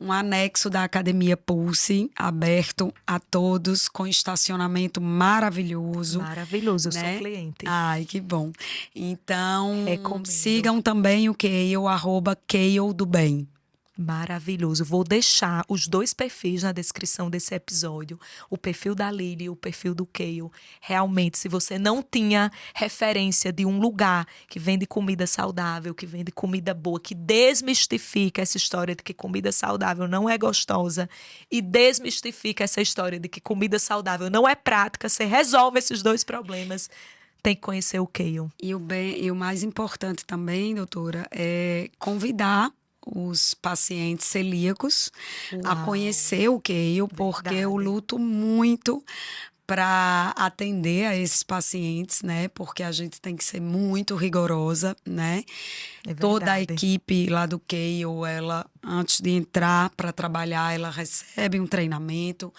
um anexo da Academia Pulse, aberto a todos, com estacionamento maravilhoso. Maravilhoso, eu né? sou cliente. Ai, que bom. Então, Recomendo. sigam também o Keio, @Keio do Bem. Maravilhoso. Vou deixar os 2 perfis na descrição desse episódio. O perfil da Lili e o perfil do Keio. Realmente, se você não tinha referência de um lugar que vende comida saudável, que vende comida boa, que desmistifica essa história de que comida saudável não é gostosa e desmistifica essa história de que comida saudável não é prática, você resolve esses 2 problemas. tem que conhecer o Kale. E o mais importante também, doutora, é convidar os pacientes celíacos a Uau. conhecer o Kale, porque eu Verdade. luto muito para atender a esses pacientes, né? Porque a gente tem que ser muito rigorosa, né? É Toda a verdade. equipe lá do Kale, ela, antes de entrar para trabalhar, ela recebe um treinamento.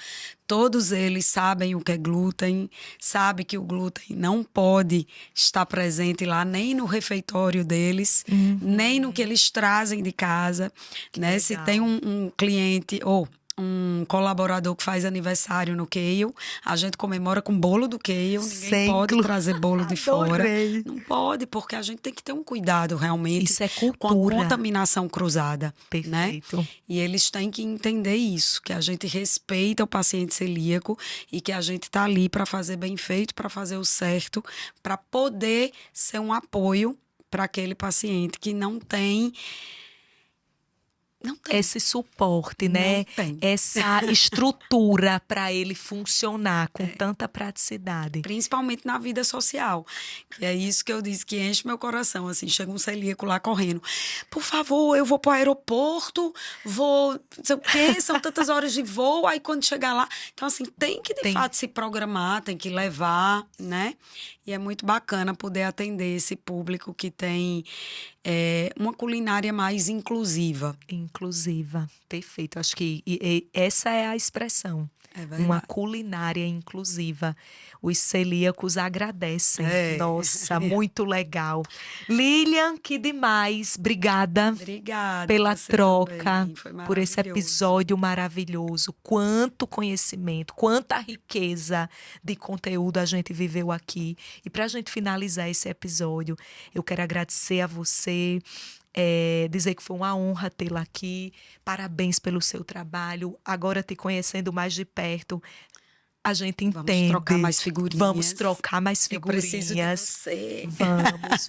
Todos eles sabem o que é glúten, sabe que o glúten não pode estar presente lá nem no refeitório deles, nem no que eles trazem de casa, né? Se legal. tem um cliente ou um colaborador que faz aniversário no Kale, a gente comemora com bolo do Kale, ninguém Sem pode trazer bolo de fora. Adorei. Não pode, porque a gente tem que ter um cuidado realmente Isso é com a cultura. contaminação cruzada, né? Perfeito. E eles têm que entender isso, que a gente respeita o paciente celíaco e que a gente está ali para fazer bem feito, para fazer o certo, para poder ser um apoio para aquele paciente que não tem. Esse suporte, né? Não tem. Essa estrutura para ele funcionar com tanta praticidade. Principalmente na vida social. E é isso que eu disse, que enche meu coração, assim, chega um celíaco lá correndo. Por favor, eu vou para o aeroporto, vou, não sei o quê, são tantas horas de voo, aí quando chegar lá... Então, assim, tem que, de fato, se programar, tem que levar, né? E é muito bacana poder atender esse público que tem uma culinária mais inclusiva. Inclusiva, perfeito. Acho que essa é a expressão. É verdade. Uma culinária inclusiva. Os celíacos agradecem. Nossa, muito legal. Lilian, que demais. Obrigada. Obrigada. Pela você troca, também. Foi por esse maravilhoso. episódio maravilhoso. Quanto conhecimento, quanta riqueza de conteúdo a gente viveu aqui. E para a gente finalizar esse episódio, eu quero agradecer a você, dizer que foi uma honra tê-la aqui. Parabéns pelo seu trabalho. Agora te conhecendo mais de perto, a gente entende. Vamos trocar mais figurinhas. Vamos trocar mais figurinhas. Eu preciso de você.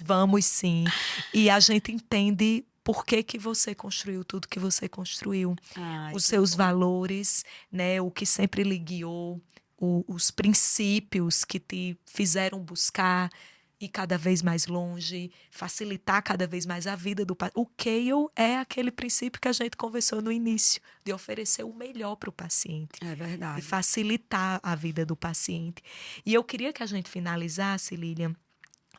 Vamos sim. E a gente entende por que você construiu tudo que você construiu. Ai, Os que seus bom. valores, né? O que sempre lhe guiou, os princípios que te fizeram buscar ir cada vez mais longe, facilitar cada vez mais a vida do paciente. O Kale é aquele princípio que a gente conversou no início, de oferecer o melhor para o paciente. É verdade. De facilitar a vida do paciente. E eu queria que a gente finalizasse, Lilian,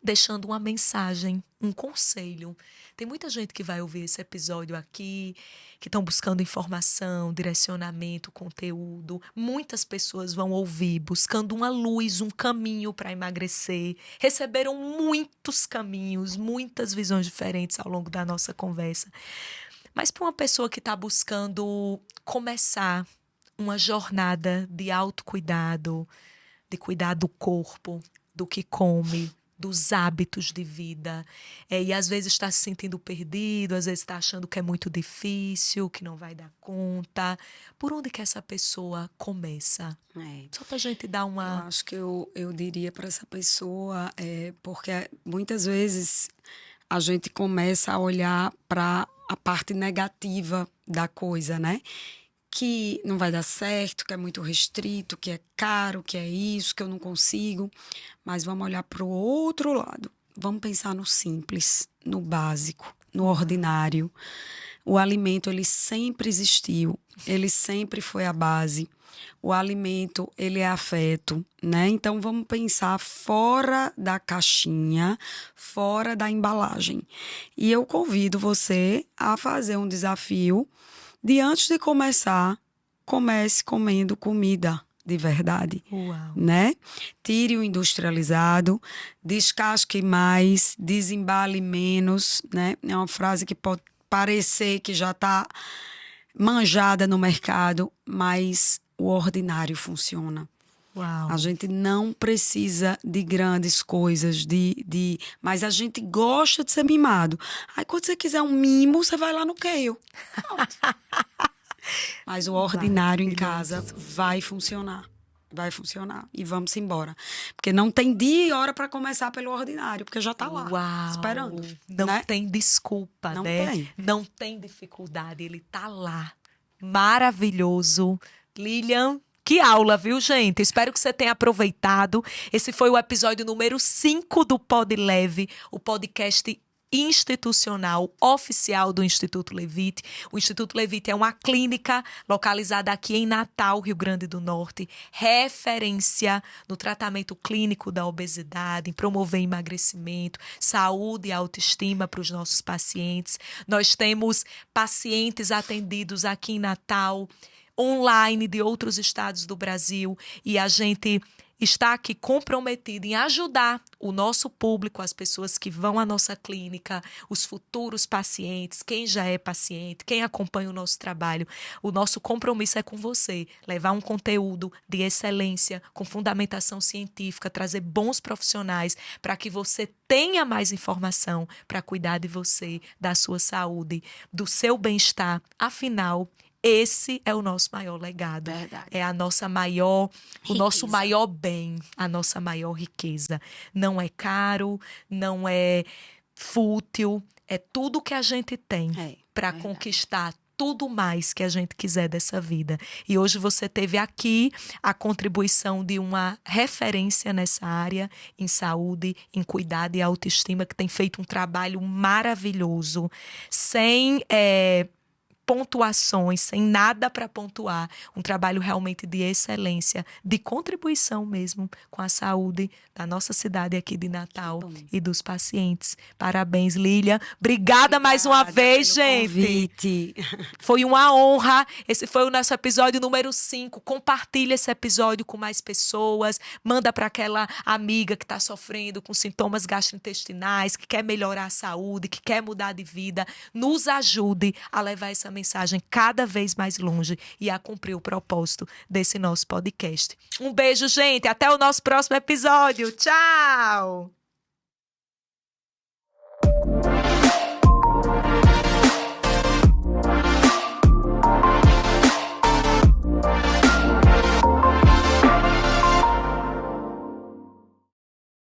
deixando uma mensagem, um conselho. Tem muita gente que vai ouvir esse episódio aqui, que estão buscando informação, direcionamento, conteúdo. Muitas pessoas vão ouvir, buscando uma luz, um caminho para emagrecer. Receberam muitos caminhos, muitas visões diferentes ao longo da nossa conversa. Mas para uma pessoa que está buscando começar uma jornada de autocuidado, de cuidar do corpo, do que come, dos hábitos de vida, e às vezes está se sentindo perdido, às vezes está achando que é muito difícil, que não vai dar conta. Por onde que essa pessoa começa? Só para a gente dar uma... Eu acho que eu diria para essa pessoa, porque muitas vezes a gente começa a olhar para a parte negativa da coisa, né? Que não vai dar certo, que é muito restrito, que é caro, que é isso, que eu não consigo. Mas vamos olhar para o outro lado. Vamos pensar no simples, no básico, no ordinário. O alimento, ele sempre existiu, ele sempre foi a base. O alimento, ele é afeto, né? Então, vamos pensar fora da caixinha, fora da embalagem. E eu convido você a fazer um desafio de antes de começar, comece comendo comida de verdade. Uau. Né? Tire o industrializado, descasque mais, desembale menos, né? É uma frase que pode parecer que já está manjada no mercado, mas o ordinário funciona. Uau. A gente não precisa de grandes coisas, mas a gente gosta de ser mimado. Aí, quando você quiser um mimo, você vai lá no Kale. Mas o ordinário em casa vai funcionar. Vai funcionar. E vamos embora. Porque não tem dia e hora para começar pelo ordinário, porque já está lá, Uau. esperando. Não né? tem desculpa, Não né? tem. Não tem dificuldade, ele está lá. Maravilhoso. Lilian, Que aula, viu, gente? Espero que você tenha aproveitado. Esse foi o episódio número 5 do Pod Leve, o podcast institucional oficial do Instituto Levite. O Instituto Levite é uma clínica localizada aqui em Natal, Rio Grande do Norte, referência no tratamento clínico da obesidade, em promover emagrecimento, saúde e autoestima para os nossos pacientes. Nós temos pacientes atendidos aqui em Natal, online de outros estados do Brasil, e a gente está aqui comprometido em ajudar o nosso público, as pessoas que vão à nossa clínica, os futuros pacientes, quem já é paciente, quem acompanha o nosso trabalho. O nosso compromisso é com você, levar um conteúdo de excelência, com fundamentação científica, trazer bons profissionais para que você tenha mais informação para cuidar de você, da sua saúde, do seu bem-estar. Afinal, esse é o nosso maior legado. Verdade. É a nossa maior, o nosso Riqueza. maior bem, a nossa maior riqueza. Não é caro, não é fútil, é tudo que a gente tem para verdade. conquistar tudo mais que a gente quiser dessa vida. E hoje você teve aqui a contribuição de uma referência nessa área, em saúde, em cuidado e autoestima, que tem feito um trabalho maravilhoso, sem pontuações, sem nada para pontuar, um trabalho realmente de excelência, de contribuição mesmo com a saúde da nossa cidade aqui de Natal e dos pacientes. Parabéns, Lilian. Obrigada mais uma vez, pelo gente. convite. Foi uma honra. Esse foi o nosso episódio número 5. Compartilha esse episódio com mais pessoas. Manda para aquela amiga que está sofrendo com sintomas gastrointestinais, que quer melhorar a saúde, que quer mudar de vida. Nos ajude a levar essa mensagem cada vez mais longe e a cumprir o propósito desse nosso podcast. Um beijo, gente. Até o nosso próximo episódio. Tchau!